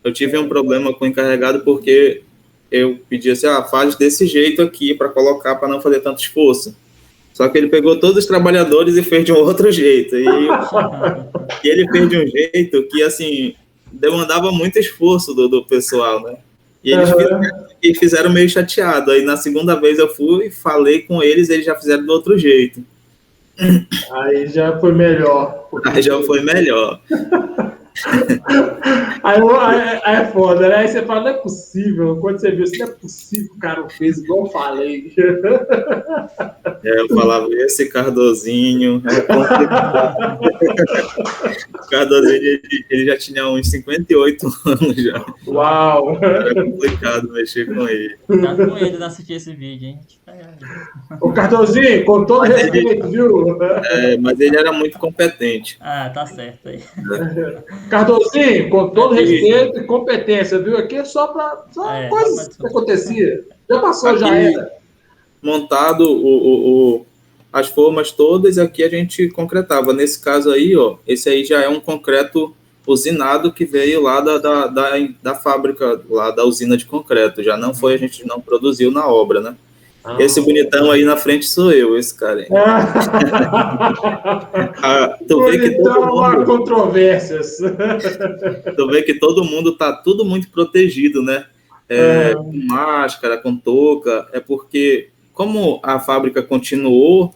eu tive um problema com o encarregado porque eu pedi assim, faz desse jeito aqui para colocar, para não fazer tanto esforço. Só que ele pegou todos os trabalhadores e fez de um outro jeito. E ele fez de um jeito que, assim, demandava muito esforço do pessoal, né? E eles fizeram meio chateado. Aí, na segunda vez, eu fui, falei com eles já fizeram do outro jeito. Aí já foi melhor. Aí já foi melhor. Aí é foda, né? Aí você fala, não é possível. Quando você viu, não é possível que o cara fez igual eu falei. Eu falava, esse Cardozinho é complicado. O Cardozinho, ele já tinha uns 58 anos já. Uau! Era complicado mexer com ele. Tá com ele de assistir esse vídeo, hein? O Cardozinho, com todo respeito, viu? Mas ele era muito competente. Tá certo aí. Cardozinho, com todo respeito e competência, viu? Aqui é só para coisas que acontecia. Já passou, aqui, já era. Montado as formas todas, aqui a gente concretava. Nesse caso aí, esse aí já é um concreto usinado que veio lá da fábrica, lá da usina de concreto. Já não foi, a gente não produziu na obra, né? Esse bonitão aí na frente sou eu, esse cara aí. Tu vê que todo mundo... controvérsias. Tu vê que todo mundo tá tudo muito protegido, né? Com máscara, com touca, é porque como a fábrica continuou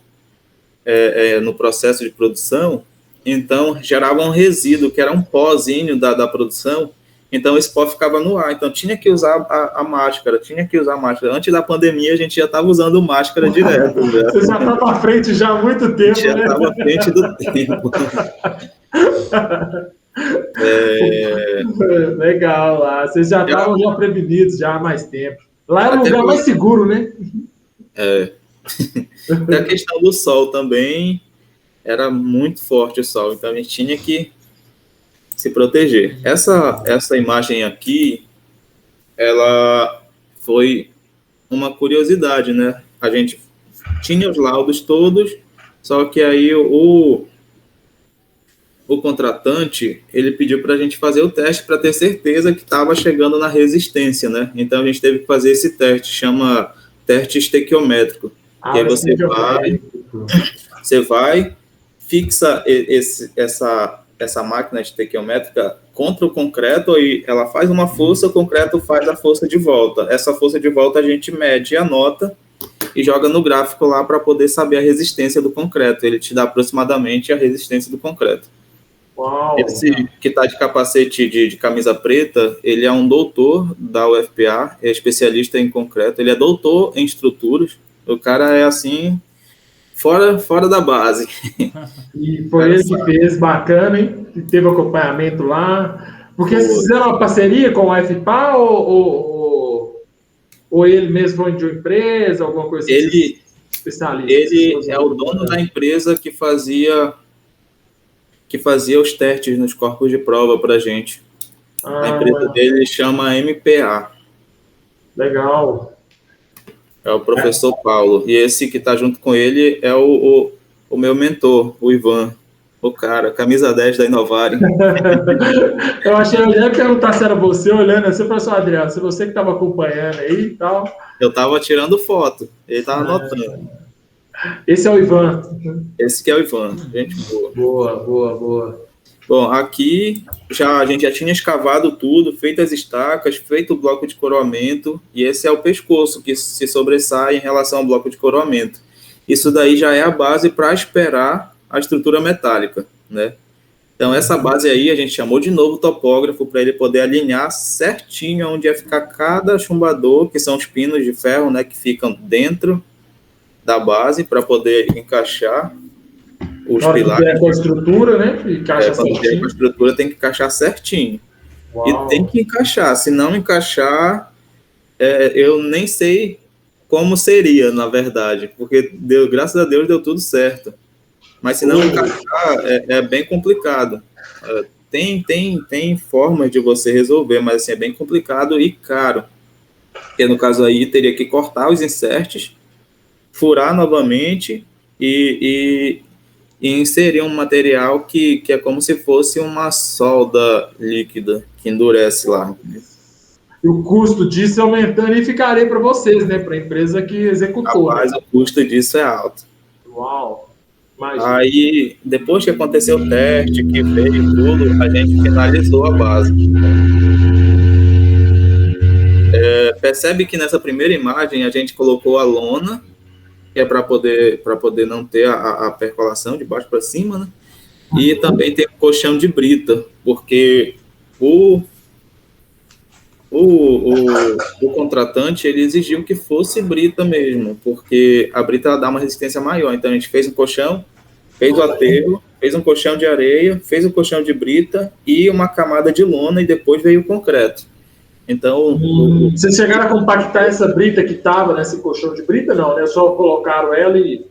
no processo de produção, então gerava um resíduo, que era um pozinho da produção, então esse pó ficava no ar, então tinha que usar a máscara, Antes da pandemia a gente já estava usando máscara direto. Já. Você já estava à frente já há muito tempo, já estava à frente do tempo. Legal, lá. Vocês já estavam já prevenidos já há mais tempo. Lá é um lugar mais seguro, né? E a questão do sol também era muito forte o sol, então a gente tinha que se proteger. Essa imagem aqui, ela foi uma curiosidade, né? A gente tinha os laudos todos, só que aí o contratante, ele pediu para a gente fazer o teste para ter certeza que estava chegando na resistência, né? Então a gente teve que fazer esse teste, chama teste estequiométrico. E aí você vai, fixa essa máquina estequiométrica contra o concreto e ela faz uma força, o concreto faz a força de volta. Essa força de volta a gente mede e anota e joga no gráfico lá para poder saber a resistência do concreto. Ele te dá aproximadamente a resistência do concreto. Uau. Esse que está de capacete de camisa preta, ele é um doutor da UFPA, é especialista em concreto, ele é doutor em estruturas. O cara é assim, fora da base. E foi ele que fez, bacana, hein? Teve acompanhamento lá. Porque vocês fizeram uma parceria com a UFPA ou ele mesmo foi de uma empresa, alguma coisa assim? Ele é o dono da empresa que fazia os testes nos corpos de prova para a gente. A empresa dele chama MPA. Legal. É o professor Paulo. E esse que está junto com ele é o meu mentor, o Ivan. O cara, camisa 10 da Inovare. Eu achei, eu ia perguntar se era você olhando assim, professor Adriano, se você que estava acompanhando aí e tal. Eu estava tirando foto, ele estava anotando. Esse é o Ivan. Esse que é o Ivan, gente boa. Boa. Bom, aqui a gente já tinha escavado tudo, feito as estacas, feito o bloco de coroamento, e esse é o pescoço que se sobressai em relação ao bloco de coroamento. Isso daí já é a base para esperar a estrutura metálica, né? Então, essa base aí, a gente chamou de novo o topógrafo para ele poder alinhar certinho onde ia ficar cada chumbador, que são os pinos de ferro, né, que ficam dentro da base, para poder encaixar os pilares. Com a estrutura, né? Encaixa certinho. Com a estrutura tem que encaixar certinho. Uau. E tem que encaixar. Se não encaixar, eu nem sei como seria, na verdade, porque graças a Deus deu tudo certo. Mas se não encaixar, é bem complicado. Tem formas de você resolver, mas assim, é bem complicado e caro. Porque no caso aí, teria que cortar os inserts, furar novamente e inserir um material que é como se fosse uma solda líquida, que endurece lá. E o custo disso aumentando e ficaria para vocês, né? Para a empresa que executou. Rapaz, o custo disso é alto. Uau! Imagina. Aí, depois que aconteceu o teste, que veio tudo, a gente finalizou a base. Percebe que nessa primeira imagem a gente colocou a lona, que é para poder não ter a percolação de baixo para cima, né? E também tem o colchão de brita, porque o contratante, ele exigiu que fosse brita mesmo, porque a brita ela dá uma resistência maior. Então a gente fez um colchão, fez o aterro, fez um colchão de areia, fez um colchão de brita e uma camada de lona, e depois veio o concreto. Então, vocês chegaram a compactar essa brita que estava nesse colchão de brita? Não, né? Só colocaram ela e...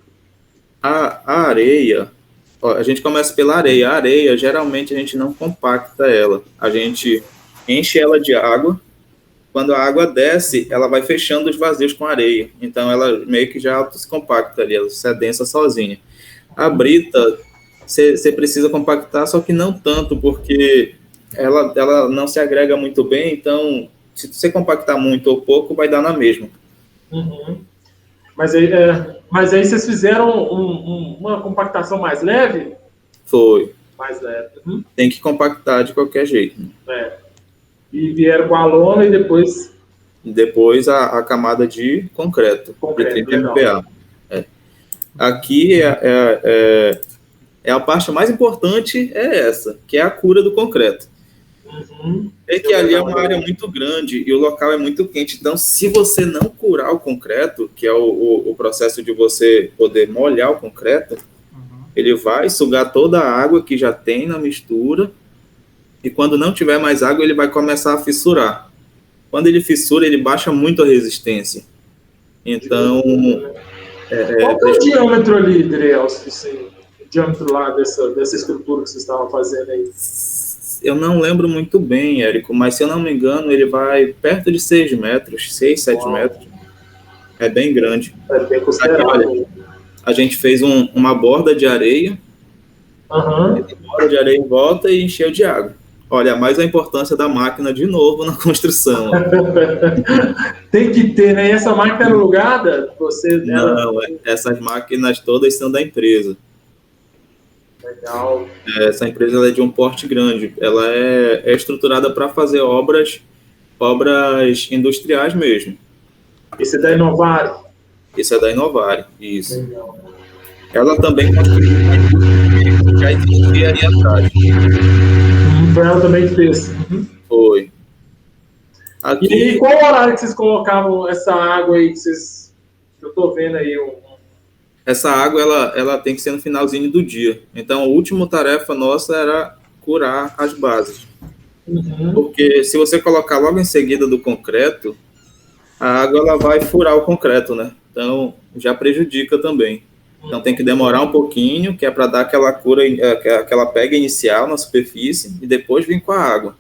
A areia, a gente começa pela areia. A areia, geralmente, a gente não compacta ela. A gente enche ela de água. Quando a água desce, ela vai fechando os vazios com areia. Então, ela meio que já auto-compacta ali, ela se adensa sozinha. A brita, você precisa compactar, só que não tanto, porque ela não se agrega muito bem, então, se você compactar muito ou pouco, vai dar na mesma. Uhum. Mas aí vocês fizeram uma compactação mais leve? Foi. Mais leve. Uhum. Tem que compactar de qualquer jeito. E vieram com a lona e depois... Depois a camada de concreto de 30 MPa. Aqui é a parte mais importante, essa, que é a cura do concreto. É que ali é uma área muito grande e o local é muito quente. Então, se você não curar o concreto, que é o processo de você poder molhar o concreto, ele vai sugar toda a água que já tem na mistura e quando não tiver mais água, ele vai começar a fissurar. Quando ele fissura, ele baixa muito a resistência. Então... Qual que é o diâmetro ali, Drielso? Assim, o diâmetro lá dessa estrutura que vocês estavam fazendo aí? Eu não lembro muito bem, Érico, mas se eu não me engano, ele vai perto de 6 metros, 6, 7 metros. É bem grande. É bem considerável. Aqui, olha, a gente fez uma borda de areia, borda de areia em volta e encheu de água. Olha, mais a importância da máquina de novo na construção. Tem que ter, né? E essa máquina era alugada? Não, essas máquinas todas são da empresa. Legal. Essa empresa ela é de um porte grande. Ela é estruturada para fazer obras industriais mesmo. Esse é da Inovare? Esse é da Inovare, isso. Legal. Ela também construiu já existia ali atrás. Foi ela também que fez. Foi. Aqui... E qual o horário que vocês colocavam essa água aí que vocês... Eu tô vendo aí Essa água, ela tem que ser no finalzinho do dia. Então, a última tarefa nossa era curar as bases. Porque se você colocar logo em seguida do concreto, a água ela vai furar o concreto, né? Então, já prejudica também. Então, tem que demorar um pouquinho, que é para dar aquela cura, aquela pega inicial na superfície, e depois vir com a água.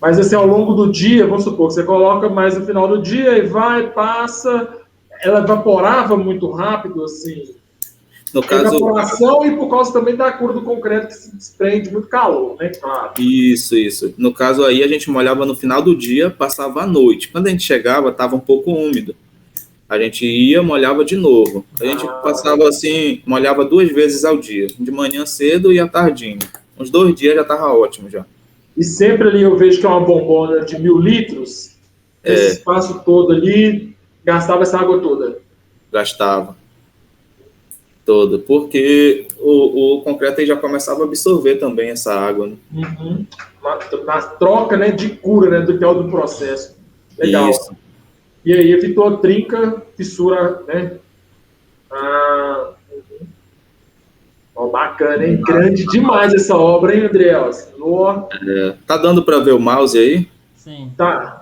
Mas, assim, ao longo do dia, vamos supor que você coloca mais no final do dia e vai, passa... Ela evaporava muito rápido, assim? No caso, evaporação e por causa também da cura do concreto que se desprende muito calor, né? Claro. Isso. No caso aí, a gente molhava no final do dia, passava à noite. Quando a gente chegava, estava um pouco úmido. A gente ia, molhava de novo. A gente passava assim, molhava 2 vezes ao dia. De manhã cedo e à tardinha. Uns 2 dias já estava ótimo já. E sempre ali eu vejo que é uma bombona de 1000 litros. Esse espaço todo ali, gastava essa água toda. Gastava. Toda. Porque o concreto aí já começava a absorver também essa água. Né? Na troca, né, de cura, né, do que é o do processo. Legal. Isso. E aí evitou trinca, fissura, né? Bacana, hein? Grande demais essa obra, hein, André? Tá dando para ver o mouse aí? Sim. Tá.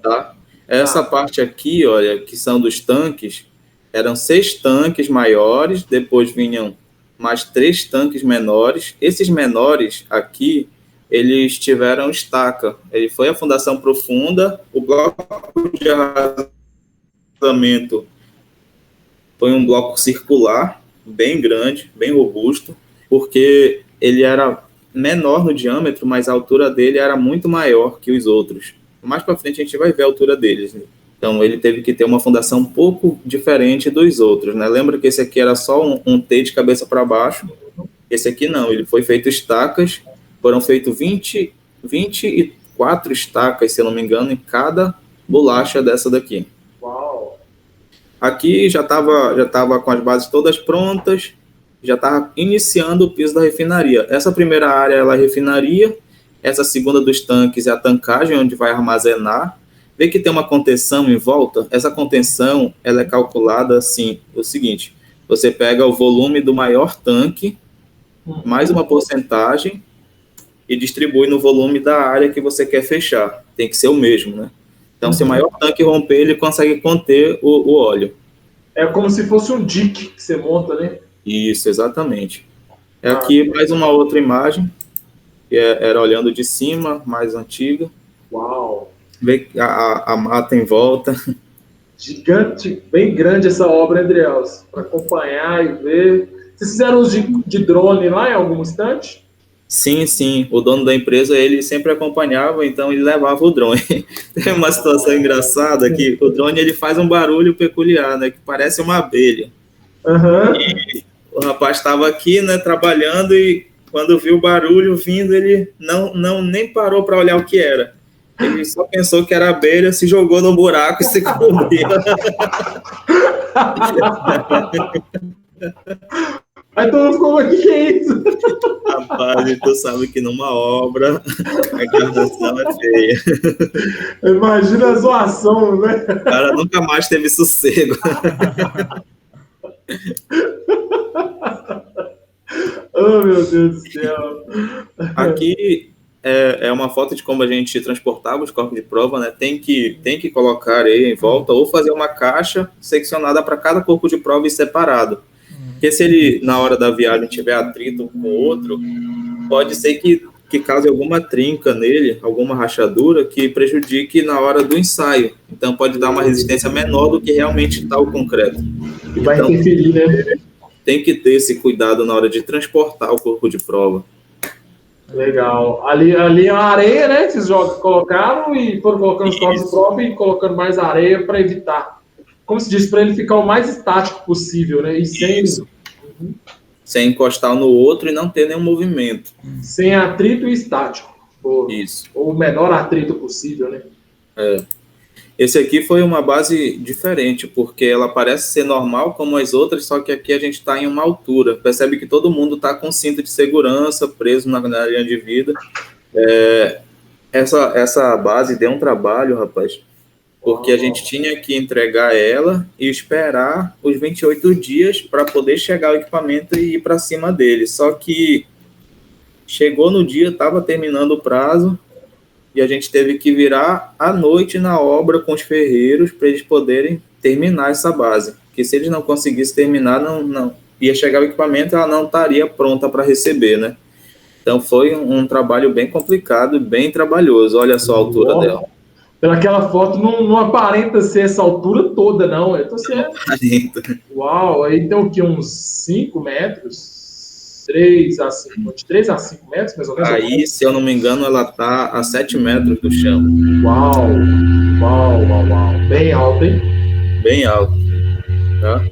Tá. Essa parte aqui, olha, que são dos tanques, eram 6 tanques maiores, depois vinham mais 3 tanques menores. Esses menores aqui, eles tiveram estaca. Ele foi a fundação profunda, o bloco de arrasamento foi um bloco circular, bem grande, bem robusto, porque ele era menor no diâmetro, mas a altura dele era muito maior que os outros. Mais para frente a gente vai ver a altura deles. Né? Então ele teve que ter uma fundação um pouco diferente dos outros. Né? Lembra que esse aqui era só um T de cabeça para baixo? Esse aqui não, ele foi feito estacas, foram feitos 24 estacas, se eu não me engano, em cada bolacha dessa daqui. Uau. Aqui já estava com as bases todas prontas, já estava iniciando o piso da refinaria. Essa primeira área ela é a refinaria, essa segunda dos tanques é a tancagem, onde vai armazenar. Vê que tem uma contenção em volta? Essa contenção ela é calculada assim, o seguinte, você pega o volume do maior tanque, mais uma porcentagem, e distribui no volume da área que você quer fechar. Tem que ser o mesmo, né? Então, se o maior tanque romper, ele consegue conter o óleo. É como se fosse um dique que você monta, né? Isso, exatamente. Aqui mais uma outra imagem, que era olhando de cima, mais antiga. Uau! Vê a mata em volta. Gigante, bem grande essa obra, Andreas, para acompanhar e ver. Vocês fizeram uso de drone lá em algum instante? Sim, sim. O dono da empresa, ele sempre acompanhava, então ele levava o drone. Tem uma situação engraçada que o drone ele faz um barulho peculiar, né? Que parece uma abelha. Aham. O rapaz estava aqui, né, trabalhando e quando viu o barulho vindo, ele nem parou para olhar o que era. Ele só pensou que era abelha, se jogou no buraco e se cobriu. Aí todo mundo ficou, mas que é isso? Rapaz, tu sabe que numa obra a encarnação é feia. Imagina a zoação, né? O cara nunca mais teve sossego. Oh, meu Deus do céu. Aqui é uma foto de como a gente transportava os corpos de prova, né? Tem que colocar areia em volta ou fazer uma caixa seccionada para cada corpo de prova e separado. Porque se ele, na hora da viagem, tiver atrito com o outro, pode ser que cause alguma trinca nele, alguma rachadura que prejudique na hora do ensaio. Então pode dar uma resistência menor do que realmente está o concreto. Que vai Então, interferir, né? tem que ter esse cuidado na hora de transportar o corpo de prova. Legal. Ali é a areia, né? Que vocês colocaram e foram colocando os corpos de prova e colocando mais areia para evitar. Como se diz, para ele ficar o mais estático possível, né? E Sem encostar um no outro e não ter nenhum movimento. sem atrito e estático. Isso. Ou o menor atrito possível, né? Esse aqui foi uma base diferente, porque ela parece ser normal como as outras, só que aqui a gente está em uma altura. Percebe que todo mundo está com cinto de segurança, preso na linha de vida. Essa base deu um trabalho, rapaz, porque a gente tinha que entregar ela e esperar os 28 dias para poder chegar o equipamento e ir para cima dele. Só que chegou no dia, estava terminando o prazo, e a gente teve que virar à noite na obra com os ferreiros para eles poderem terminar essa base. Porque se eles não conseguissem terminar, não ia chegar o equipamento e ela não estaria pronta para receber, né? Então foi um trabalho bem complicado, bem trabalhoso. Olha só a altura dela. Pelaquela foto não aparenta ser essa altura toda, não. Eu tô certo. Uau, aí tem o quê? Uns 5 metros? 3 a 5, de 3 a 5 metros, mais ou menos? Aí, se eu não me engano, ela tá a 7 metros do chão. Uau. Bem alto, hein? Bem alto. Tá?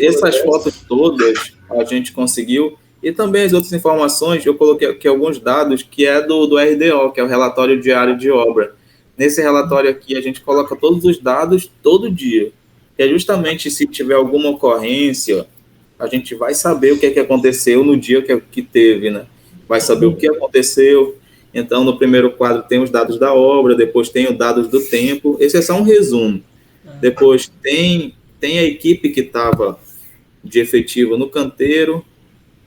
Essas fotos todas a gente conseguiu. E também as outras informações, eu coloquei aqui alguns dados que é do RDO, que é o Relatório Diário de Obra. Nesse relatório aqui, a gente coloca todos os dados todo dia. Que é justamente se tiver alguma ocorrência, a gente vai saber o que é que aconteceu no dia que teve, né? Vai saber o que aconteceu. Então, no primeiro quadro tem os dados da obra, depois tem os dados do tempo. Esse é só um resumo. Depois tem a equipe que estava de efetivo no canteiro,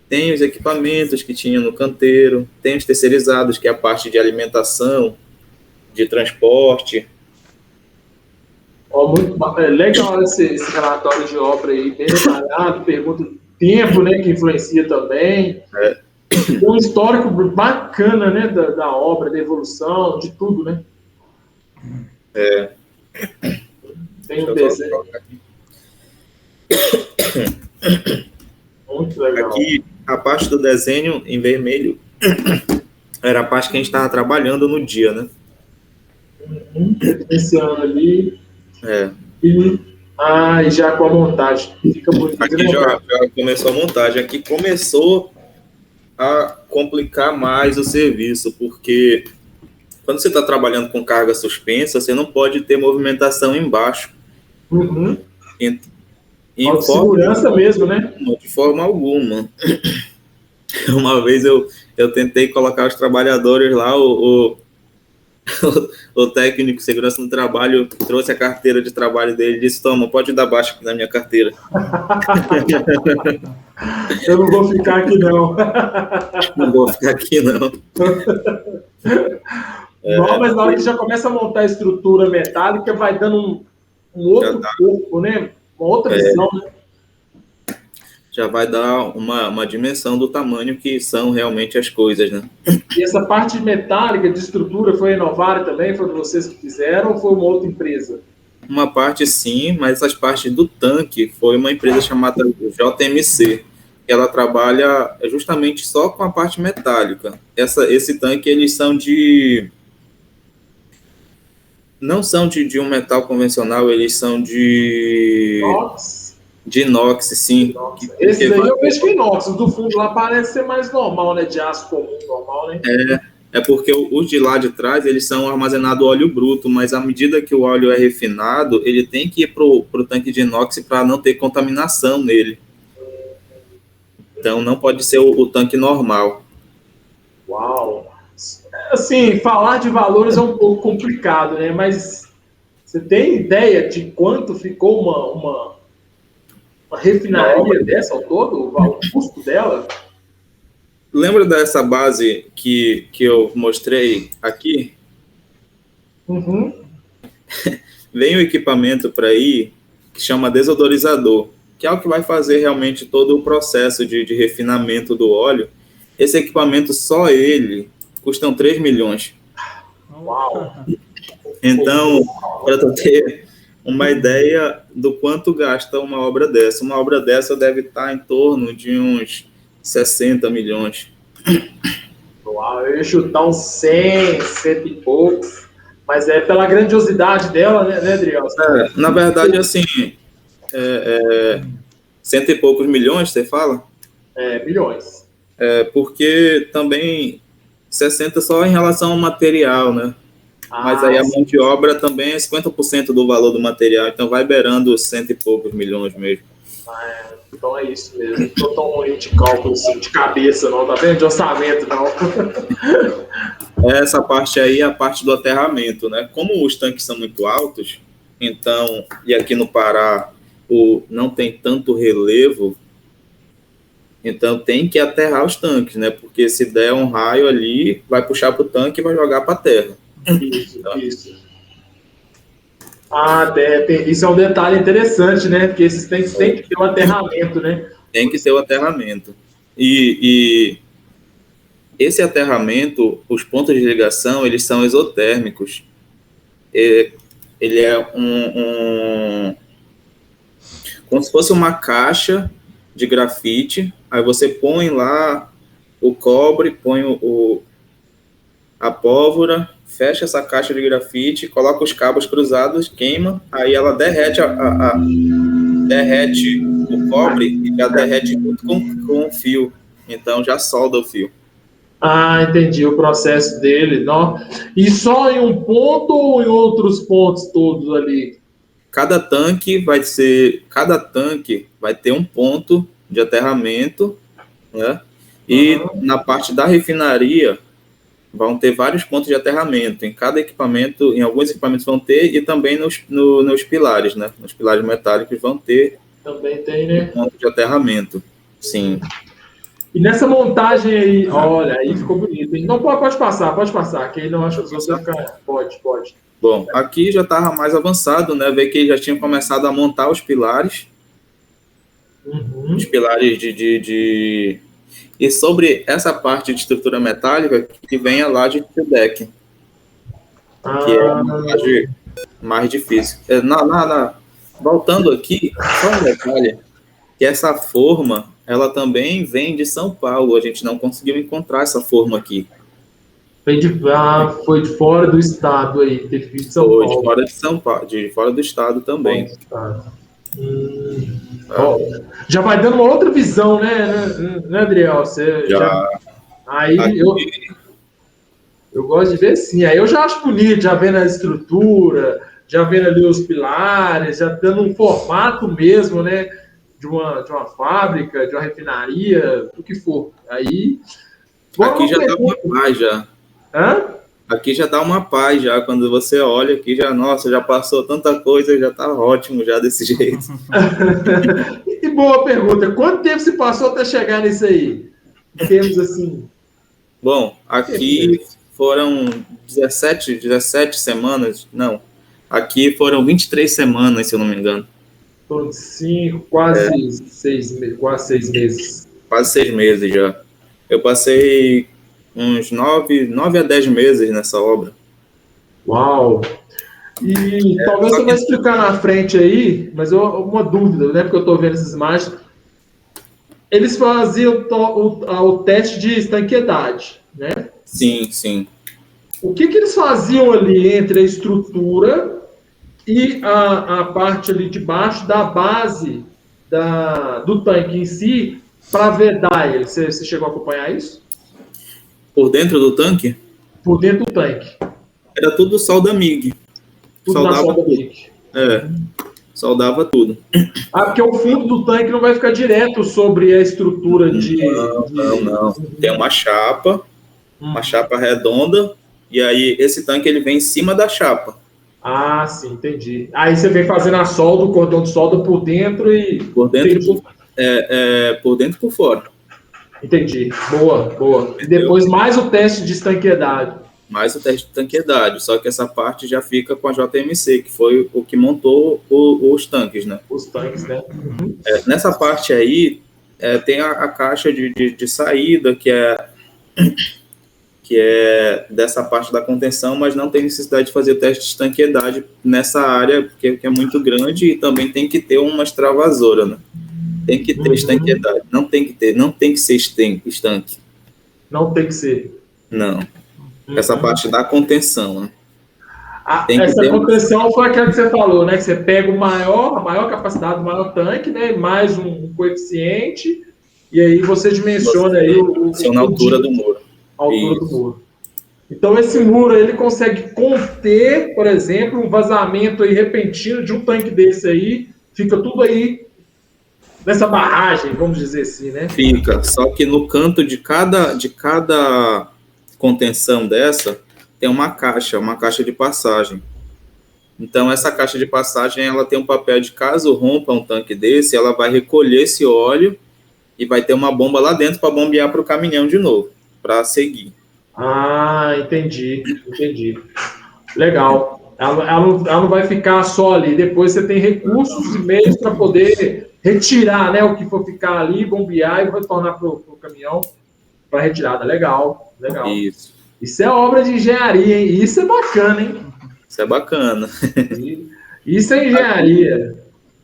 tem os equipamentos que tinha no canteiro, tem os terceirizados, que é a parte de alimentação, de transporte. Muito legal esse relatório de obra aí, bem detalhado, pergunta do tempo, né, que influencia também. Tem um histórico bacana, né, da obra, da evolução, de tudo, né? Tem um desenho. Muito legal. Aqui, a parte do desenho em vermelho era a parte que a gente estava trabalhando no dia, né? Esse ano ali. E já com a montagem. Fica muito aqui já começou a montagem. Aqui começou a complicar mais o serviço, porque quando você está trabalhando com carga suspensa, você não pode ter movimentação embaixo. De segurança mesmo, né? De forma alguma. Uma vez eu tentei colocar os trabalhadores lá, o técnico de segurança no trabalho trouxe a carteira de trabalho dele e disse: toma, pode dar baixa aqui na minha carteira. Eu não vou ficar aqui, não. Não vou ficar aqui, não. Não, mas na hora que já começa a montar a estrutura metálica, vai dando um outro corpo, né? Uma outra visão, né? Já vai dar uma dimensão do tamanho que são realmente as coisas, né? E essa parte metálica de estrutura foi renovada também? Foram vocês que fizeram ou foi uma outra empresa? Uma parte sim, mas as partes do tanque foi uma empresa chamada JMC. ela trabalha justamente só com a parte metálica. Esse tanque, eles são não são de um metal convencional, eles são Inox? de inox, sim. Inox. Esse daí eu vejo que é inox. O do fundo lá parece ser mais normal, né? De aço comum, normal, né? É porque os de lá de trás, eles são armazenados óleo bruto, mas à medida que o óleo é refinado, ele tem que ir para o tanque de inox para não ter contaminação nele. Então, não pode ser o tanque normal. Uau! Assim, falar de valores é um pouco complicado, né? Mas você tem ideia de quanto ficou uma refinaria dessa ao todo? O custo dela? Lembra dessa base que eu mostrei aqui? Uhum. Vem um equipamento para aí que chama desodorizador, que é o que vai fazer realmente todo o processo de refinamento do óleo. Esse equipamento, só ele, custam 3 milhões. Uau! Então, para tu ter uma ideia do quanto gasta uma obra dessa deve estar em torno de uns 60 milhões. Uau, eu ia chutar uns 100, cento e poucos, mas é pela grandiosidade dela, né, Adriel? Na verdade, assim, cento e poucos milhões, você fala? Milhões. Porque também 60 só em relação ao material, né? Mas aí a mão de obra também é 50% do valor do material, então vai beirando cento e poucos milhões mesmo. Então é isso mesmo. Não estou tão ruim de cálculo assim, de cabeça, não, tá vendo? De orçamento, não. Essa parte aí é a parte do aterramento, né? Como os tanques são muito altos, então, e aqui no Pará não tem tanto relevo, então tem que aterrar os tanques, né? Porque se der um raio ali, vai puxar para o tanque e vai jogar para a terra. Isso. Isso é um detalhe interessante, né? Porque esses tanques têm que ter um aterramento, né? Tem que ter o aterramento. E esse aterramento, os pontos de ligação, eles são exotérmicos. Ele é como se fosse uma caixa de grafite, aí você põe lá o cobre, põe a pólvora, fecha essa caixa de grafite, coloca os cabos cruzados, queima, aí ela derrete derrete o cobre e já derrete junto com o fio. Então já solda o fio. Entendi o processo dele. Não? E só em um ponto ou em outros pontos todos ali? Cada tanque vai ter um ponto de aterramento, né? E na parte da refinaria vão ter vários pontos de aterramento. Em cada equipamento, em alguns equipamentos vão ter, e também nos pilares, né? Nos pilares metálicos vão ter. Também tem, né? Ponto de aterramento, sim. E nessa montagem aí, olha, aí ficou bonito, hein? Não, pode passar, que aí não acho que você ficar. Pode. Bom, aqui já estava mais avançado, né? Ver que eles já tinham começado a montar os pilares. Os pilares E sobre essa parte de estrutura metálica, que vem a laje de deck, que é uma laje mais difícil. Voltando aqui, só um detalhe, que essa forma, ela também vem de São Paulo. A gente não conseguiu encontrar essa forma aqui. Foi de fora do estado aí, teve que vir de São Paulo. De fora de São Paulo, de fora do estado também. Já vai dando uma outra visão, né Adriel? Aí eu gosto de ver assim. Aí eu já acho bonito, já vendo a estrutura, já vendo ali os pilares, já dando um formato mesmo, né? De uma fábrica, de uma refinaria, do que for. Aí. Aqui já dá uma paz já. Aqui já dá uma paz já, quando você olha aqui, já passou tanta coisa, já tá ótimo já desse jeito. E boa pergunta, quanto tempo se passou até chegar nisso aí? Em termos assim... Bom, aqui foram 17 semanas, não, aqui foram 23 semanas, se eu não me engano. Foram 5, quase 6 meses. Quase 6 meses já. Eu passei uns 9 a 10 meses nessa obra. Uau! E talvez você vai explicar na frente aí, mas uma dúvida, né? Porque eu estou vendo essas imagens. eles faziam o teste de estanqueidade, né? Sim, sim. O que eles faziam ali entre a estrutura e a parte ali de baixo da base do tanque em si para vedar ele? Você chegou a acompanhar isso? Por dentro do tanque? Por dentro do tanque. Era tudo solda MIG. Tudo na solda MIG. Soldava tudo. Porque o fundo do tanque não vai ficar direto sobre a estrutura de... Não. Tem uma chapa redonda, e aí esse tanque ele vem em cima da chapa. Sim, entendi. Aí você vem fazendo a solda, o cordão de solda por dentro e... Por dentro, por dentro e por fora. Entendi. Boa. E depois mais o teste de estanqueidade. Mais o teste de tanqueidade, só que essa parte já fica com a JMC, que foi o que montou os tanques, né? Os tanques, né? Uhum. Nessa parte aí, tem a caixa de saída, que é dessa parte da contenção, mas não tem necessidade de fazer teste de tanqueidade nessa área, porque é muito grande, e também tem que ter uma extravasora, né? Tem que ter estanqueidade, não tem que ser estanque. Não tem que ser. Não. Essa parte da contenção, né? Essa contenção foi aquela que você falou, né? Que você pega a maior capacidade, o maior tanque, né? Mais um coeficiente, e aí você dimensiona aí a altura do muro. A altura do muro. Então, esse muro ele consegue conter, por exemplo, um vazamento aí repentino de um tanque desse aí, fica tudo aí nessa barragem, vamos dizer assim, né? Fica, só que no canto de cada contenção dessa, tem uma caixa de passagem. Então, essa caixa de passagem, ela tem um papel de caso rompa um tanque desse, ela vai recolher esse óleo e vai ter uma bomba lá dentro para bombear para o caminhão de novo, para seguir. Entendi. Legal. Ela não vai ficar só ali. Depois você tem recursos e meios para poder retirar, né, o que for ficar ali, bombear e retornar para o caminhão para retirada. Legal. Isso é obra de engenharia, hein? Isso é bacana, hein? Isso é bacana. Isso é engenharia.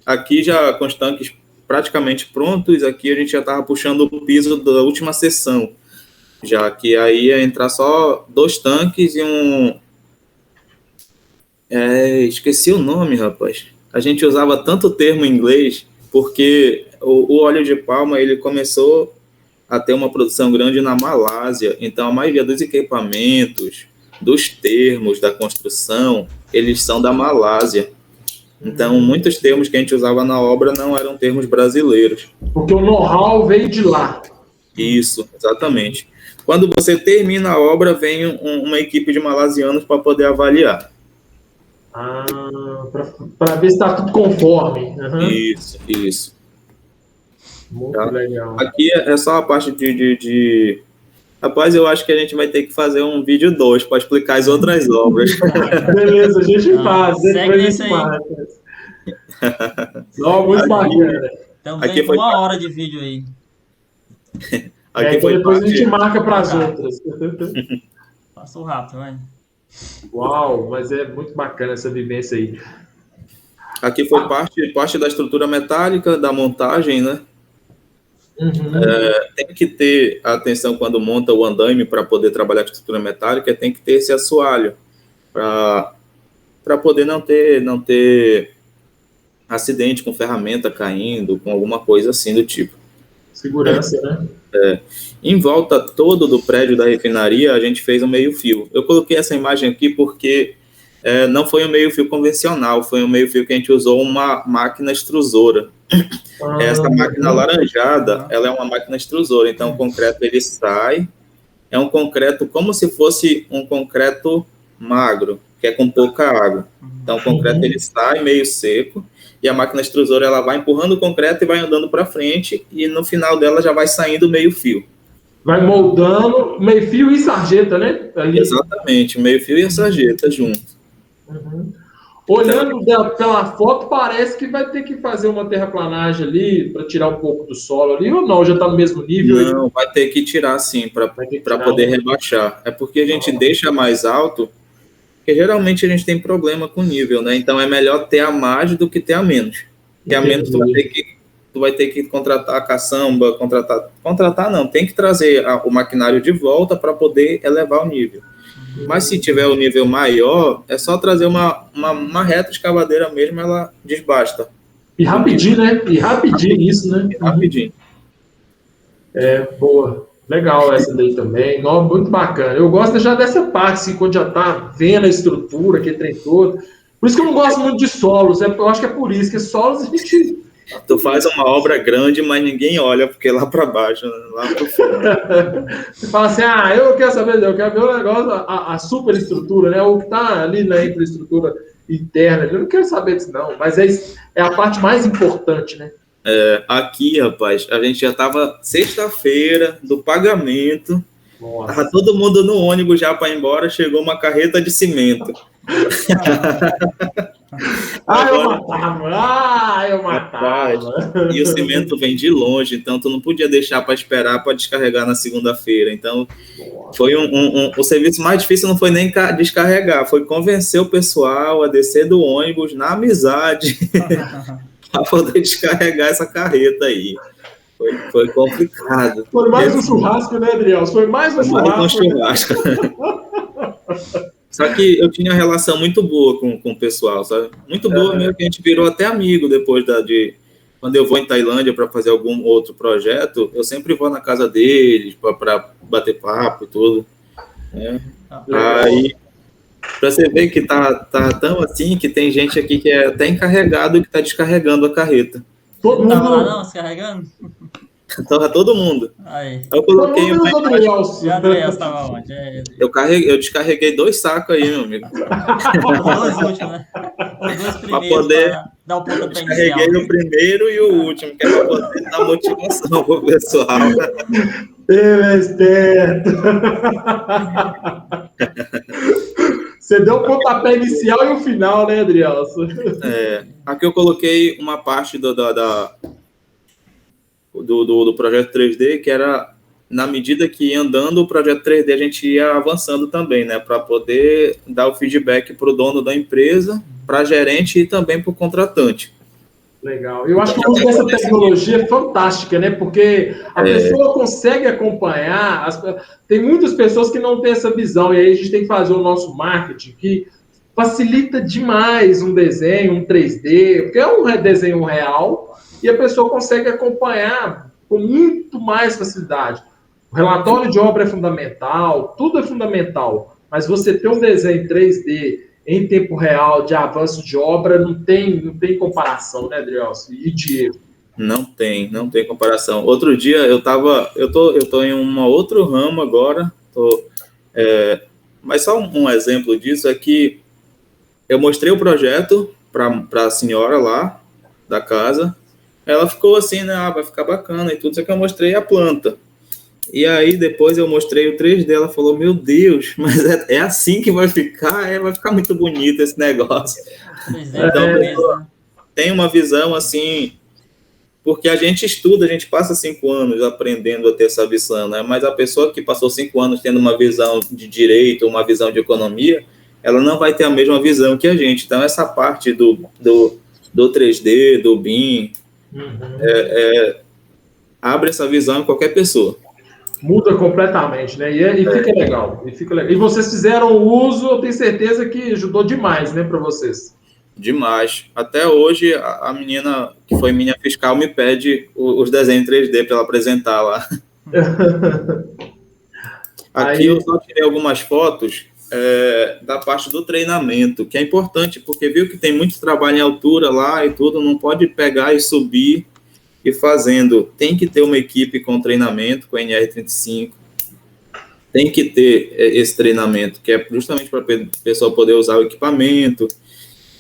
Aqui já com os tanques praticamente prontos, aqui a gente já estava puxando o piso da última sessão. Já que aí ia entrar só 2 tanques e esqueci o nome, rapaz. A gente usava tanto termo em inglês, porque o óleo de palma, ele começou a ter uma produção grande na Malásia. Então, a maioria dos equipamentos, dos termos da construção, eles são da Malásia. Então, muitos termos que a gente usava na obra não eram termos brasileiros. Porque o know-how veio de lá. Isso, exatamente. Quando você termina a obra, vem uma equipe de malasianos para poder avaliar. Para ver se está tudo conforme. Uhum. Isso. Muito legal. Aqui é só a parte de... Rapaz, eu acho que a gente vai ter que fazer um vídeo 2 para explicar as outras obras. Beleza, a gente faz. Segue isso aí. Muito bacana. Então vem com 1 hora de vídeo aí. Então depois a gente marca para as outras. Passou rápido, vai. Uau, mas é muito bacana essa vivência aí. Aqui foi parte da estrutura metálica, da montagem, né? Tem que ter atenção quando monta o andaime para poder trabalhar com estrutura metálica, tem que ter esse assoalho para poder não ter acidente com ferramenta caindo, com alguma coisa assim do tipo. Segurança, né? Em volta todo do prédio da refinaria, a gente fez um meio-fio. Eu coloquei essa imagem aqui porque não foi um meio-fio convencional, foi um meio-fio que a gente usou uma máquina extrusora. Essa máquina alaranjada, ela é uma máquina extrusora, então o concreto ele sai, é um concreto como se fosse um concreto magro, que é com pouca água. Então o concreto ele sai meio seco, e a máquina extrusora ela vai empurrando o concreto e vai andando para frente, e no final dela já vai saindo meio fio. Vai moldando meio fio e sarjeta, né? Ali. Exatamente, meio fio e a sarjeta junto. Olhando pela foto, parece que vai ter que fazer uma terraplanagem ali para tirar um pouco do solo ali, ou não? Já está no mesmo nível? Não, vai ter que tirar sim, para poder rebaixar. É porque a gente deixa mais alto, porque geralmente a gente tem problema com nível, né? Então é melhor ter a mais do que ter a menos. Porque a menos tu vai ter que tu vai ter que contratar a caçamba, contratar não, tem que trazer o maquinário de volta para poder elevar o nível. Mas se tiver o nível maior, é só trazer uma retroescavadeira mesmo, ela desbasta. E rapidinho, né? E rapidinho isso, né? E rapidinho. Boa. Legal essa daí também. Muito bacana. Eu gosto já dessa parte, assim, quando já tá vendo a estrutura, aquele trem todo. Por isso que eu não gosto muito de solos. Eu acho que é por isso, que solos a gente... Tu faz uma obra grande, mas ninguém olha, porque lá para baixo, lá pro fundo. Você fala assim, eu quero saber, eu quero ver o negócio, a superestrutura, né? O que tá ali na infraestrutura interna. Eu não quero saber disso, não. Mas é a parte mais importante, né? Aqui, rapaz, a gente já tava sexta-feira do pagamento. Nossa. Tava todo mundo no ônibus já para ir embora, chegou uma carreta de cimento. Eu matava. E o cimento vem de longe, então tu não podia deixar para esperar para descarregar na segunda-feira. Então, foi o serviço mais difícil não foi nem descarregar, foi convencer o pessoal a descer do ônibus na amizade para poder descarregar essa carreta aí. Foi complicado. Foi mais um churrasco, né, Adriel? Foi mais um churrasco. Só que eu tinha uma relação muito boa com o pessoal, sabe? Muito boa mesmo, que a gente virou até amigo depois quando eu vou em Tailândia para fazer algum outro projeto, eu sempre vou na casa deles para bater papo e tudo. Né? Aí, para você ver que tá tão assim, que tem gente aqui que é até encarregado que tá descarregando a carreta. Todo mundo tava lá não, descarregando? Tava todo mundo. Aí. Eu coloquei o Adriel estava onde? Eu descarreguei 2 sacos aí, meu amigo. Os 2 últimos, né? Os 2 primeiros poder dar o pontapé inicial. Descarreguei o primeiro e o último, que é para poder dar motivação pro pessoal. Ele é esperto. Você deu o pontapé inicial e o final, né, Adriel? Aqui eu coloquei uma parte do projeto 3D, que era, na medida que ia andando o projeto 3D, a gente ia avançando também, né, para poder dar o feedback para o dono da empresa, para gerente e também para o contratante. Legal. Eu acho que o uso dessa tecnologia é fantástica, né? Porque a pessoa consegue acompanhar. Tem muitas pessoas que não têm essa visão, e aí a gente tem que fazer o nosso marketing, que facilita demais um desenho, um 3D, porque é um desenho real, e a pessoa consegue acompanhar com muito mais facilidade. O relatório de obra é fundamental, tudo é fundamental, mas você ter um desenho em 3D em tempo real, de avanço de obra, não tem comparação, né, Adrielson? E Diego? Não tem comparação. Outro dia eu tô em um outro ramo agora, mas só um exemplo disso é que eu mostrei o projeto para a senhora lá da casa, ela ficou assim, né, vai ficar bacana e tudo, só que eu mostrei a planta. E aí, depois eu mostrei o 3D, ela falou, meu Deus, mas é assim que vai ficar? Vai ficar muito bonito esse negócio. Então, tem uma visão assim, porque a gente estuda, a gente passa 5 anos aprendendo a ter essa visão, né? Mas a pessoa que passou 5 anos tendo uma visão de direito, uma visão de economia, ela não vai ter a mesma visão que a gente. Então, essa parte do 3D, do BIM, abre essa visão em qualquer pessoa. Muda completamente, né? E fica legal. E vocês fizeram o uso, eu tenho certeza que ajudou demais, né, para vocês. Demais. Até hoje, a menina que foi minha fiscal me pede os desenhos 3D para ela apresentar lá. Aqui eu só tirei algumas fotos da parte do treinamento, que é importante, porque viu que tem muito trabalho em altura lá e tudo, não pode pegar e subir e fazendo. Tem que ter uma equipe com treinamento, com NR35, tem que ter esse treinamento, que é justamente para a pessoa poder usar o equipamento.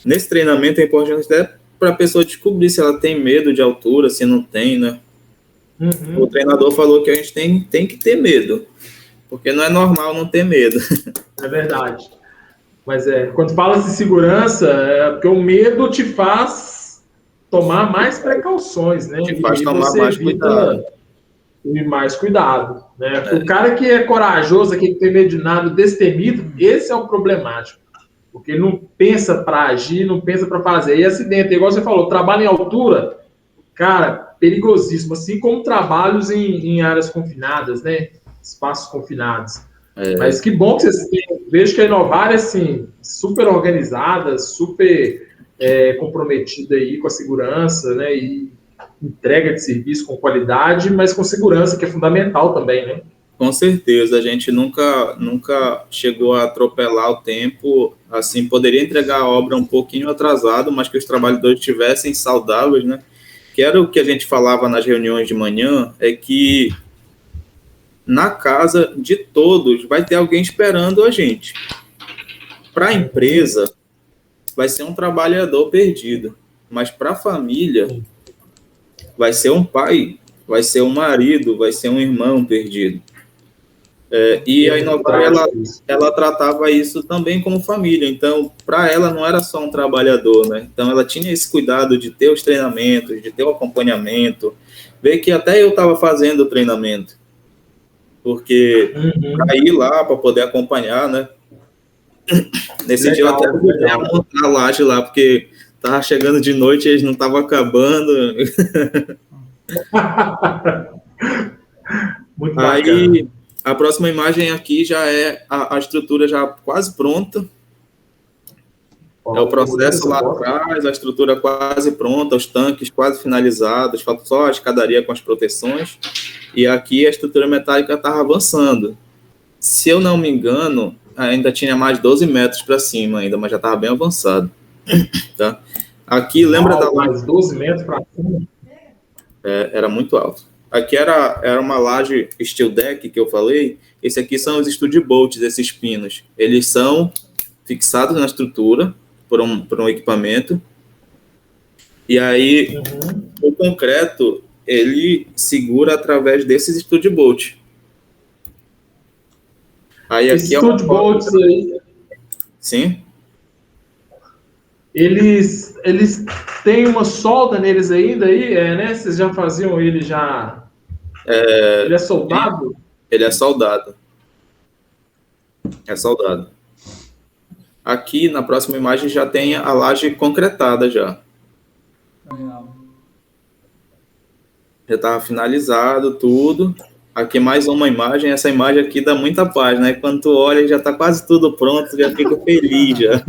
Nesse treinamento é importante até para a pessoa descobrir se ela tem medo de altura, se não tem, né? Uhum. O treinador falou que a gente tem que ter medo, porque não é normal não ter medo. É verdade. Mas quando fala de segurança, é porque o medo te faz tomar mais precauções, né? Te faz tomar mais cuidado. E mais cuidado, né? O cara que é corajoso, que não tem medo de nada, destemido, esse é o problemático. Porque ele não pensa para agir, não pensa para fazer. E acidente, igual você falou, trabalho em altura, cara, perigosíssimo, assim como trabalhos em áreas confinadas, né? Espaços confinados. Mas que bom que vocês têm. Vejo que a Inovar é assim, super organizada, super comprometida aí com a segurança, né? E entrega de serviço com qualidade, mas com segurança, que é fundamental também, né? Com certeza, a gente nunca chegou a atropelar o tempo, assim, poderia entregar a obra um pouquinho atrasado, mas que os trabalhadores estivessem saudáveis, né? Que era o que a gente falava nas reuniões de manhã, é que na casa de todos vai ter alguém esperando a gente. Para a empresa, vai ser um trabalhador perdido, mas para a família, vai ser um pai, vai ser um marido, vai ser um irmão perdido. E a Inovar, ela tratava isso também como família, então, para ela não era só um trabalhador, né? Então, ela tinha esse cuidado de ter os treinamentos, de ter o acompanhamento, ver que até eu estava fazendo o treinamento, porque para ir lá, para poder acompanhar, né? Nesse dia eu até fui montar a laje lá, porque estava chegando de noite e eles não estavam acabando. Muito bacana. Aí, a próxima imagem aqui já é a estrutura já quase pronta. É o processo lá atrás, a estrutura quase pronta, os tanques quase finalizados, falta só a escadaria com as proteções. E aqui a estrutura metálica estava avançando. Se eu não me engano, ainda tinha mais 12 metros para cima ainda, mas já estava bem avançado. Tá? Aqui, lembra da... Mais 12 metros para cima? Era muito alto. Aqui era uma laje steel deck que eu falei. Esse aqui são os studded bolts, esses pinos. Eles são fixados na estrutura por um equipamento. E aí, o concreto, ele segura através desses studded bolts. Aí aqui studded bolts aí. Sim. Eles têm uma solda neles ainda aí, né? Vocês já faziam ele já... Ele é soldado? Ele é soldado. É soldado. Aqui, na próxima imagem, já tem a laje concretada já. Legal. Já estava finalizado tudo. Aqui mais uma imagem. Essa imagem aqui dá muita paz, né? Quando tu olha, já está quase tudo pronto, já fica feliz já.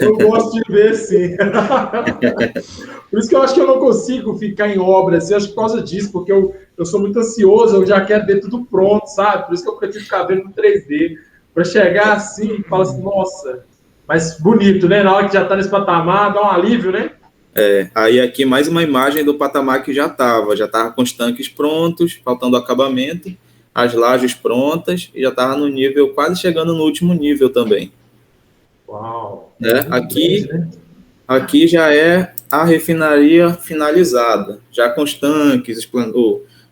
Eu gosto de ver, sim. Por isso que eu acho que eu não consigo ficar em obra, assim, acho que por causa disso, porque eu sou muito ansioso, eu já quero ver tudo pronto, sabe? Por isso que eu prefiro ficar vendo no 3D, para chegar assim e falar assim, nossa, mas bonito, né? Na hora que já está nesse patamar, dá um alívio, né? Aí aqui mais uma imagem do patamar que já estava com os tanques prontos, faltando acabamento, as lajes prontas, e já estava no nível, quase chegando no último nível também. Uau! Aqui já é a refinaria finalizada, já com os tanques,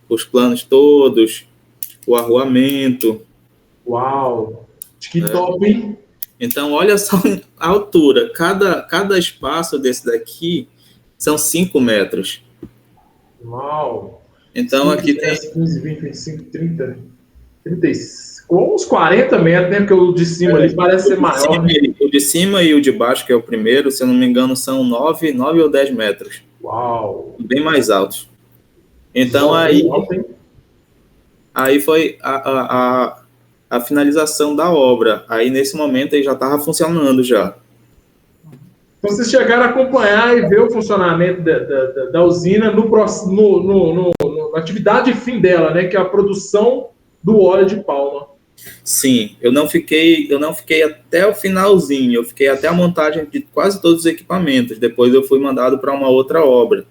os planos todos, o arruamento. Uau! Que top, hein? Então, olha só a altura. Cada espaço desse daqui são 5 metros. Uau! Então, 5, aqui 10, tem... 15, 20, 25, 30, 35... Com uns 40 metros, né? Porque o de cima ali parece ser maior. Né? O de cima e o de baixo, que é o primeiro, se eu não me engano, são 9 ou 10 metros. Uau! Bem mais altos. Então, aí foi a finalização da obra. Aí, nesse momento, aí já estava funcionando já. Então, vocês chegaram a acompanhar e ver o funcionamento da usina na atividade fim dela, né? Que é a produção do óleo de palma. Sim, eu não fiquei até o finalzinho, eu fiquei até a montagem de quase todos os equipamentos. Depois eu fui mandado para uma outra obra,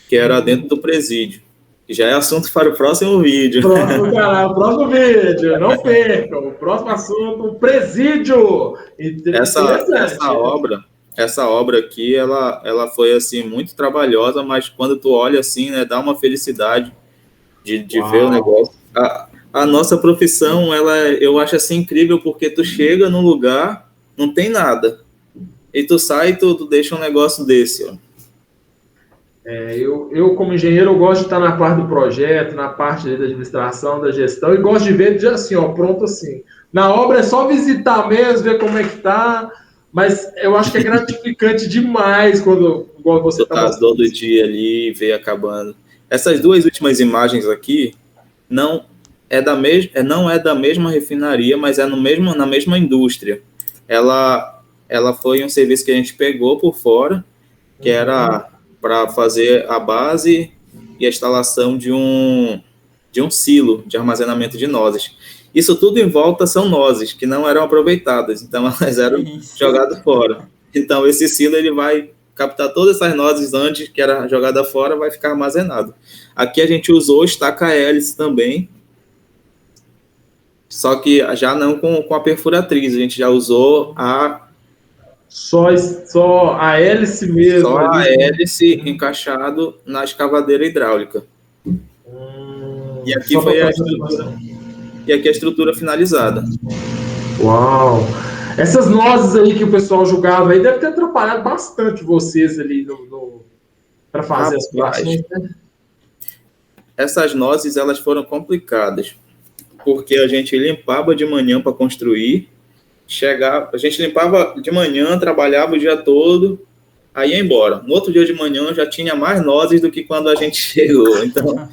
que era dentro do presídio. Que já é assunto para o próximo vídeo. O próximo vídeo, não percam. O próximo assunto, o presídio. Essa obra aqui, ela foi assim muito trabalhosa, mas quando tu olha assim, né, dá uma felicidade de ver o negócio. A nossa profissão, eu acho assim incrível, porque tu chega num lugar, não tem nada, e tu sai e tu deixa um negócio desse, ó. Eu, como engenheiro, eu gosto de estar na parte do projeto, na parte da administração, da gestão, e gosto de ver assim, ó, pronto assim. Na obra é só visitar mesmo, ver como é que tá, mas eu acho que é gratificante demais quando, igual você está mostrando. Todo dia ali, ver acabando. Essas duas últimas imagens aqui, não é da mesma refinaria, mas é na mesma indústria. Ela foi um serviço que a gente pegou por fora, que era para fazer a base e a instalação de um silo de armazenamento de nozes. Isso tudo em volta são nozes que não eram aproveitadas, então elas eram jogadas fora. Então esse silo ele vai captar todas essas nozes antes que era jogada fora, vai ficar armazenado. Aqui a gente usou estaca-hélice também, só que já não com a perfuratriz, a gente já usou só a hélice mesmo. Só a hélice encaixado na escavadeira hidráulica. E aqui foi a estrutura. E aqui a estrutura finalizada. Uau! Essas nozes aí que o pessoal jogava aí deve ter atrapalhado bastante vocês ali para fazer as operações, né? Essas nozes elas foram complicadas, porque a gente limpava de manhã para construir, a gente limpava de manhã, trabalhava o dia todo, aí ia embora. No outro dia de manhã já tinha mais nozes do que quando a gente chegou. Então,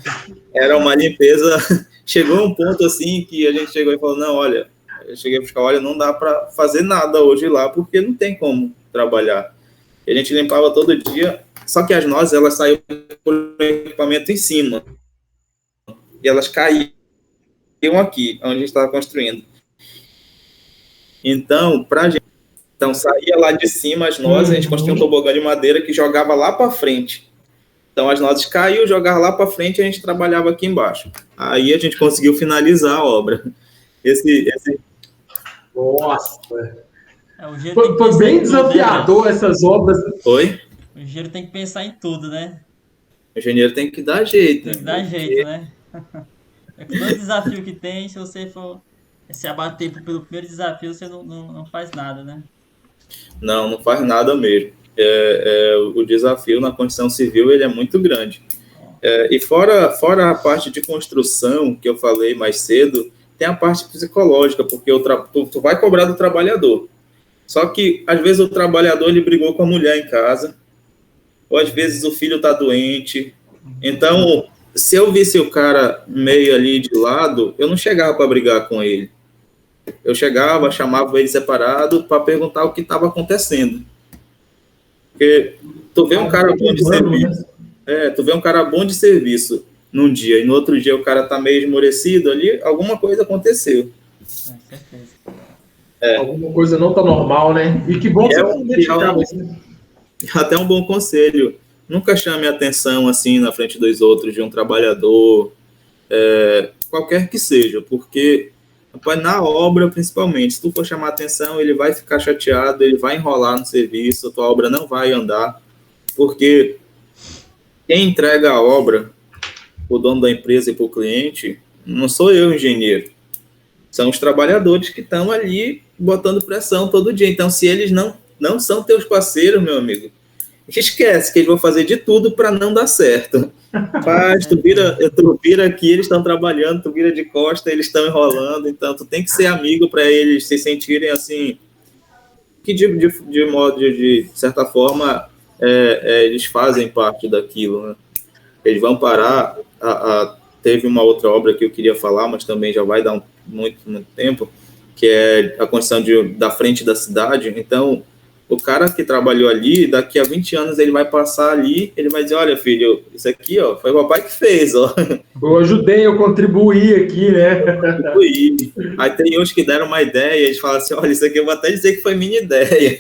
era uma limpeza. Chegou um ponto assim que a gente chegou e falou, não, olha, eu cheguei a buscar, olha, não dá para fazer nada hoje lá, porque não tem como trabalhar. E a gente limpava todo dia, só que as nozes, elas saíam por equipamento em cima. E elas caíam aqui, onde a gente estava construindo. Então, saía lá de cima as nozes, a gente construía um tobogã de madeira que jogava lá para frente. Então, as nozes caíam, jogava lá para frente e a gente trabalhava aqui embaixo. Aí a gente conseguiu finalizar a obra. Nossa! Foi bem desafiador, né, essas obras. Oi? O engenheiro tem que pensar em tudo, né? O engenheiro tem que dar jeito. Tem que dar jeito, né? É que todo desafio que tem, se você for se abater pelo primeiro desafio, você não faz nada, né? Não faz nada mesmo. O desafio na construção civil ele é muito grande. E fora a parte de construção, que eu falei mais cedo, tem a parte psicológica, porque tu vai cobrar do trabalhador. Só que, às vezes, o trabalhador ele brigou com a mulher em casa, ou às vezes o filho está doente. Então, se eu visse o cara meio ali de lado, eu não chegava para brigar com ele. Eu chegava, chamava ele separado para perguntar o que estava acontecendo. Porque tu vê um cara bom de serviço, tu vê um cara bom de serviço num dia, e no outro dia o cara tá meio esmorecido ali, alguma coisa aconteceu. Alguma coisa não tá normal, né? E que bom que você identificava isso. Até um bom conselho. Nunca chame atenção assim na frente dos outros de um trabalhador, qualquer que seja, porque na obra, principalmente, se tu for chamar atenção, ele vai ficar chateado, ele vai enrolar no serviço, a tua obra não vai andar, porque quem entrega a obra, o dono da empresa e para o cliente, não sou eu, engenheiro. São os trabalhadores que estão ali botando pressão todo dia. Então, se eles não são teus parceiros, meu amigo, esquece que eles vão fazer de tudo para não dar certo. Mas tu vira aqui, eles estão trabalhando, tu vira de costa, eles estão enrolando, então tu tem que ser amigo para eles se sentirem assim, que de modo, de certa forma, eles fazem parte daquilo, né? Eles vão parar, teve uma outra obra que eu queria falar, mas também já vai dar muito tempo, que é a construção da frente da cidade. Então, o cara que trabalhou ali, daqui a 20 anos ele vai passar ali, ele vai dizer, olha filho, isso aqui foi o papai que fez, ó. Eu ajudei, eu contribuí aqui, né? Contribuí. Aí tem uns que deram uma ideia, eles falam assim, olha, isso aqui eu vou até dizer que foi minha ideia.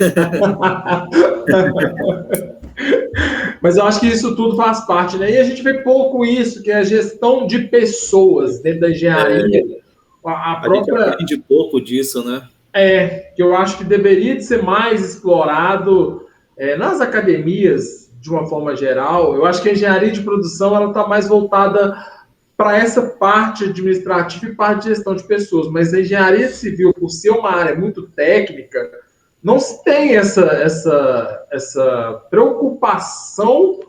Mas eu acho que isso tudo faz parte, né? E a gente vê pouco isso, que é a gestão de pessoas dentro da engenharia. A gente aprende pouco disso, né? Que eu acho que deveria de ser mais explorado nas academias, de uma forma geral. Eu acho que a engenharia de produção ela está mais voltada para essa parte administrativa e parte de gestão de pessoas. Mas a engenharia civil, por ser uma área muito técnica, não se tem essa preocupação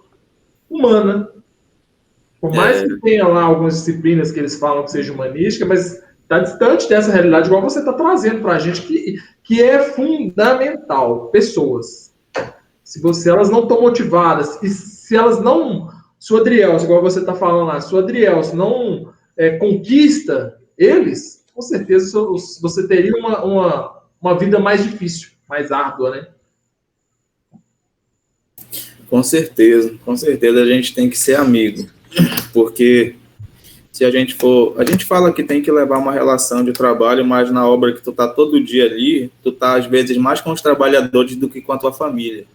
humana. Por mais que tenha lá algumas disciplinas que eles falam que seja humanística, mas está distante dessa realidade, igual você está trazendo para a gente, que é fundamental, pessoas. Se elas não estão motivadas, e se elas não, se o Adrielson, igual você está falando lá, se o Adrielson não conquista eles, com certeza você teria uma vida mais difícil, mais árdua, né? Com certeza a gente tem que ser amigo, porque se a gente fala que tem que levar uma relação de trabalho, mas na obra que tu tá todo dia ali, tu tá às vezes mais com os trabalhadores do que com a tua família.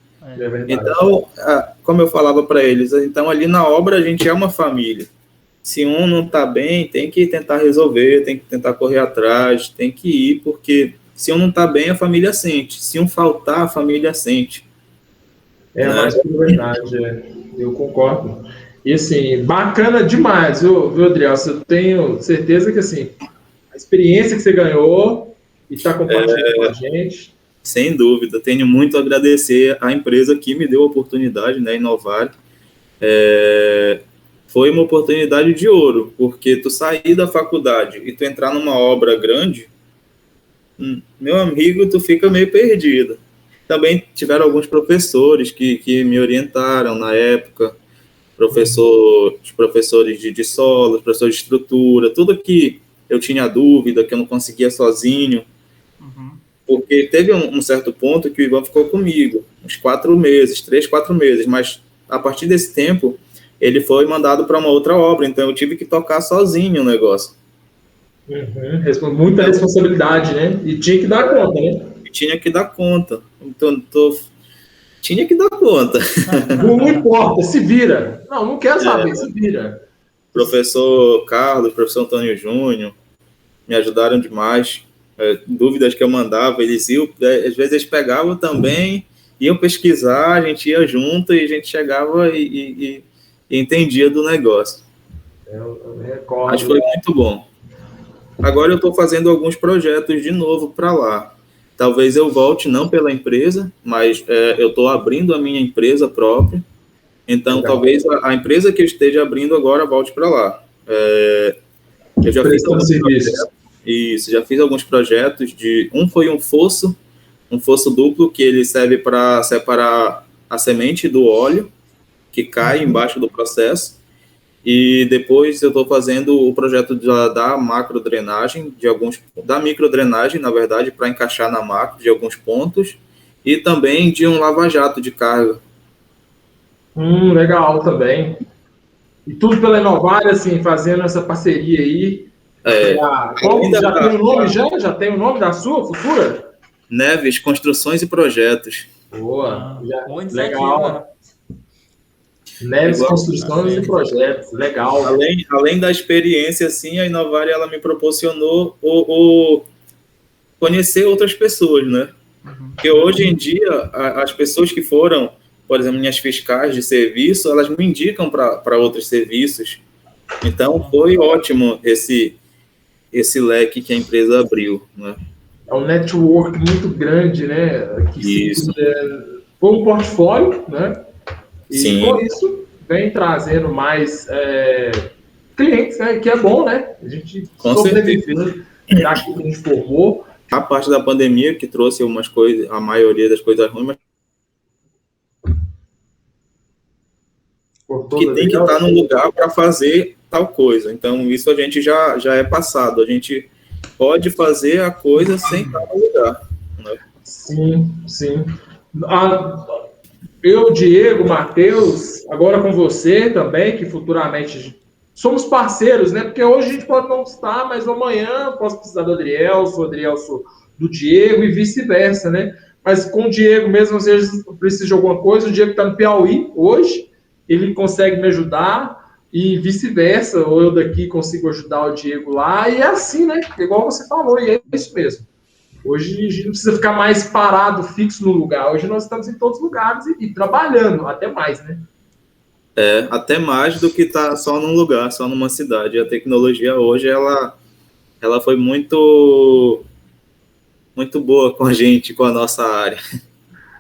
Então, como eu falava para eles, então ali na obra a gente é uma família. Se um não tá bem, tem que tentar resolver, tem que tentar correr atrás, tem que ir, porque se um não tá bem, a família sente. Se um faltar, a família sente. Mas é verdade, eu concordo. E assim, bacana demais, viu, Adrielson? Eu tenho certeza que assim, a experiência que você ganhou e está compartilhando com a gente. Sem dúvida, tenho muito a agradecer à empresa que me deu a oportunidade, né, Inovar. Foi uma oportunidade de ouro, porque tu sair da faculdade e tu entrar numa obra grande, meu amigo, tu fica meio perdido. Também tiveram alguns professores que me orientaram na época, professores de solo, professores de estrutura, tudo que eu tinha dúvida, que eu não conseguia sozinho. Porque teve um certo ponto que o Ivan ficou comigo, uns 4 meses, 3, 4 meses, mas a partir desse tempo, ele foi mandado para uma outra obra, então eu tive que tocar sozinho o negócio. Muita responsabilidade, né? E tinha que dar conta, né? Tinha que dar conta. Então, tinha que dar conta. Não importa, se vira. Não quero saber, se vira. Professor Carlos, professor Antônio Júnior, me ajudaram demais. Dúvidas que eu mandava, eles iam, às vezes eles pegavam também, iam pesquisar, a gente ia junto e a gente chegava e entendia do negócio. Eu me recordo. Mas foi muito bom. Agora eu estou fazendo alguns projetos de novo para lá. Talvez eu volte não pela empresa, mas eu estou abrindo a minha empresa própria. Então, legal. Talvez a empresa que eu esteja abrindo agora volte para lá. Eu já fiz alguns projetos. Isso, já fiz alguns projetos um foi um fosso duplo que ele serve para separar a semente do óleo que cai embaixo do processo. E depois eu estou fazendo o projeto da macrodrenagem, da microdrenagem, na verdade, para encaixar na macro de alguns pontos, e também de um lava-jato de carga. Legal também. E tudo pela Inovar, assim, fazendo essa parceria aí. Já tem o nome Já tem o nome da sua futura? Neves, Construções e Projetos. Boa, legal. Neves, Construções e Projetos, legal. Além da experiência, assim, a Inovar, ela me proporcionou conhecer outras pessoas, né? Porque hoje em dia, as pessoas que foram, por exemplo, minhas fiscais de serviço, elas me indicam para outros serviços. Então, foi ótimo esse leque que a empresa abriu, né? É um network muito grande, né? Isso. Foi um portfólio, né? E sim. Com isso, vem trazendo mais clientes, né? Que é bom, né? A gente sobrevivendo daquilo que a gente formou. A parte da pandemia que trouxe algumas coisas, a maioria das coisas ruins, mas que tem que estar num lugar para fazer tal coisa. Então, isso a gente já é passado. A gente pode fazer a coisa sem estar no lugar. Né? Sim. Eu, Diego, Matheus, agora com você também, que futuramente somos parceiros, né? Porque hoje a gente pode não estar, mas amanhã eu posso precisar do Adrielson do Diego e vice-versa, né? Mas com o Diego mesmo, às vezes eu preciso de alguma coisa, o Diego está no Piauí hoje, ele consegue me ajudar e vice-versa, ou eu daqui consigo ajudar o Diego lá, e é assim, né? Igual você falou, e é isso mesmo. Hoje a gente não precisa ficar mais parado, fixo no lugar. Hoje nós estamos em todos os lugares e trabalhando, até mais, né? Até mais do que estar só num lugar, só numa cidade. A tecnologia hoje, ela foi muito boa com a gente, com a nossa área.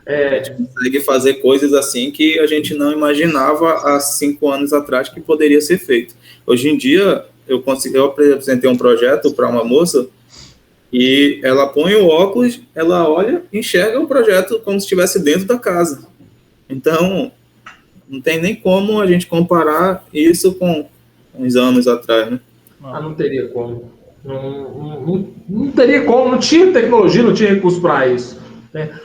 A gente consegue fazer coisas assim que a gente não imaginava há 5 anos atrás que poderia ser feito. Hoje em dia, eu apresentei um projeto para uma moça E ela põe o óculos, ela olha, enxerga o projeto como se estivesse dentro da casa. Então, não tem nem como a gente comparar isso com uns anos atrás, né? Não teria como. Não teria como, não tinha tecnologia, não tinha recurso para isso. Né?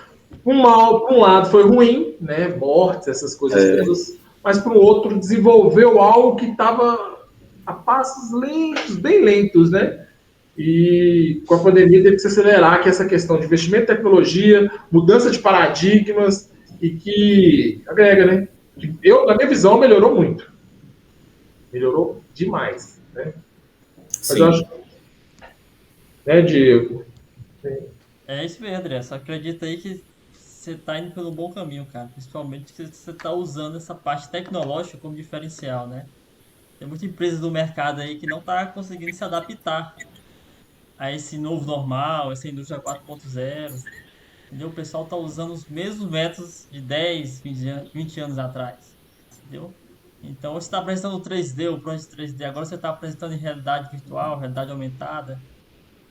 Por um lado foi ruim, né? Mortes, essas coisas todas, mas por outro desenvolveu algo que estava a passos lentos, bem lentos, né? E com a pandemia teve que se acelerar que essa questão de investimento em tecnologia, mudança de paradigmas e que agrega, né? Na minha visão, melhorou muito. Melhorou demais, né? Mas Sim. eu acho, né, Diego? É isso mesmo, André. Só acredita aí que você tá indo pelo bom caminho, cara. Principalmente que você tá usando essa parte tecnológica como diferencial, né? Tem muitas empresas do mercado aí que não tá conseguindo se adaptar a esse novo normal, essa indústria 4.0. Entendeu? O pessoal tá usando os mesmos métodos de 10, 20 anos atrás. Entendeu? Então você está apresentando o 3D, o Bronze 3D, agora você está apresentando em realidade virtual, realidade aumentada.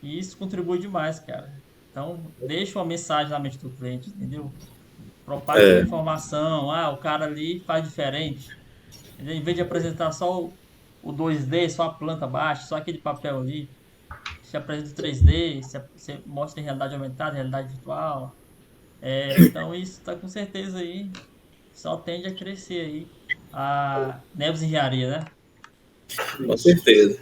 E isso contribui demais, cara. Então, deixa uma mensagem na mente do cliente, entendeu? Propaga essa informação. Ah, o cara ali faz diferente. Entendeu? Em vez de apresentar só o 2D, só a planta baixa, só aquele papel ali, você apresenta o 3D, você mostra em realidade aumentada, realidade virtual. Então, isso está com certeza aí, só tende a crescer aí. A Neves Engenharia, né? Com certeza.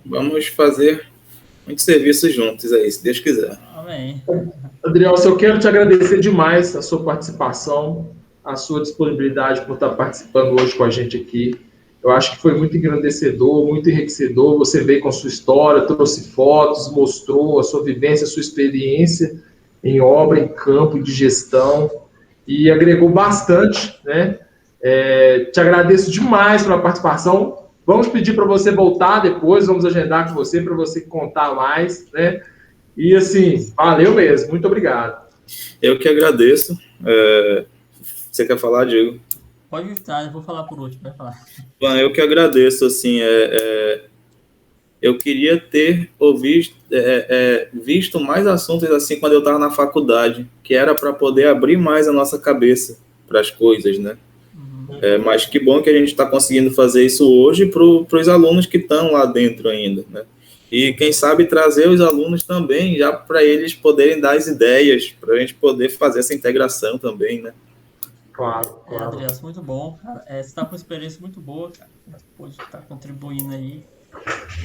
Vamos fazer muitos serviços juntos aí, se Deus quiser. Amém. Adriel, eu quero te agradecer demais a sua participação, a sua disponibilidade por estar participando hoje com a gente aqui. Eu acho que foi muito engrandecedor, muito enriquecedor. Você veio com a sua história, trouxe fotos, mostrou a sua vivência, a sua experiência em obra, em campo, de gestão, e agregou bastante, né? Te agradeço demais pela participação. Vamos pedir para você voltar depois, vamos agendar com você para você contar mais, né? E assim, valeu mesmo, muito obrigado. Eu que agradeço. Você quer falar, Diego? Pode estar, eu vou falar por último, vai falar. Bom, eu que agradeço, assim, eu queria ter visto mais assuntos assim quando eu estava na faculdade, que era para poder abrir mais a nossa cabeça para as coisas, né? Mas que bom que a gente está conseguindo fazer isso hoje para os alunos que estão lá dentro ainda, né? E quem sabe trazer os alunos também, já para eles poderem dar as ideias, para a gente poder fazer essa integração também, né? Claro. Adriano, muito bom, cara. Você está com uma experiência muito boa, cara. Pode estar contribuindo aí.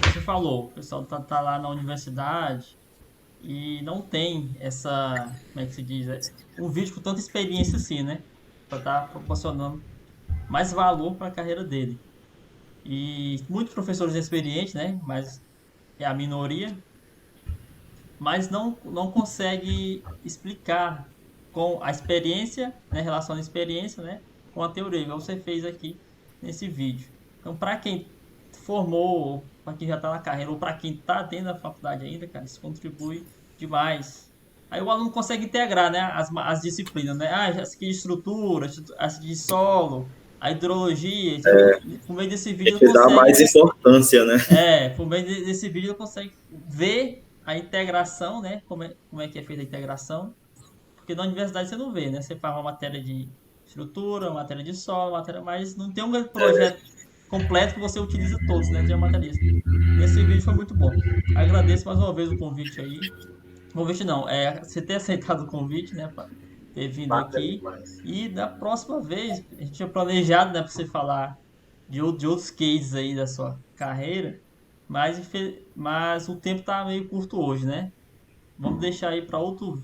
Você falou, o pessoal tá lá na universidade e não tem essa, como é que se diz, um vídeo com tanta experiência assim, né? Para estar proporcionando mais valor para a carreira dele. E muitos professores experientes, né? Mas é a minoria, mas não consegue explicar com a experiência, né? Relação à experiência, né? Com a teoria, igual você fez aqui nesse vídeo. Então, para quem formou, para quem já está na carreira, ou para quem está dentro da faculdade ainda, cara, isso contribui demais. Aí o aluno consegue integrar, né, as disciplinas, né? Ah, essa aqui de estrutura, essa de solo, a hidrologia. Por meio desse vídeo Tem ele que dar consegue. mais importância, né? Por meio desse vídeo ele consegue ver a integração, né? Como é que é feita a integração. Porque na universidade você não vê, né? Você faz uma matéria de estrutura, uma matéria de solo, mas não tem um projeto completo que você utiliza todos, né? De materialista. Nesse vídeo foi muito bom. Agradeço mais uma vez o convite aí. Convite não, você ter aceitado o convite, né? Pra ter vindo aqui. E da próxima vez, a gente tinha planejado, né? Pra você falar de outros cases aí da sua carreira. Mas o tempo tá meio curto hoje, né? Vamos deixar aí para outro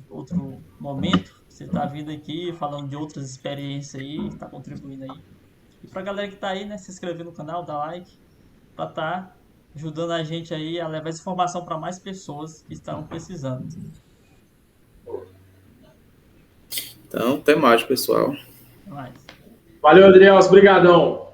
momento. Você tá vindo aqui falando de outras experiências aí, tá contribuindo aí. E pra galera que tá aí, né, se inscrever no canal, dar like, pra tá ajudando a gente aí a levar essa informação para mais pessoas que estão precisando. Então, até mais, pessoal. Até mais. Valeu, Adriel, obrigadão.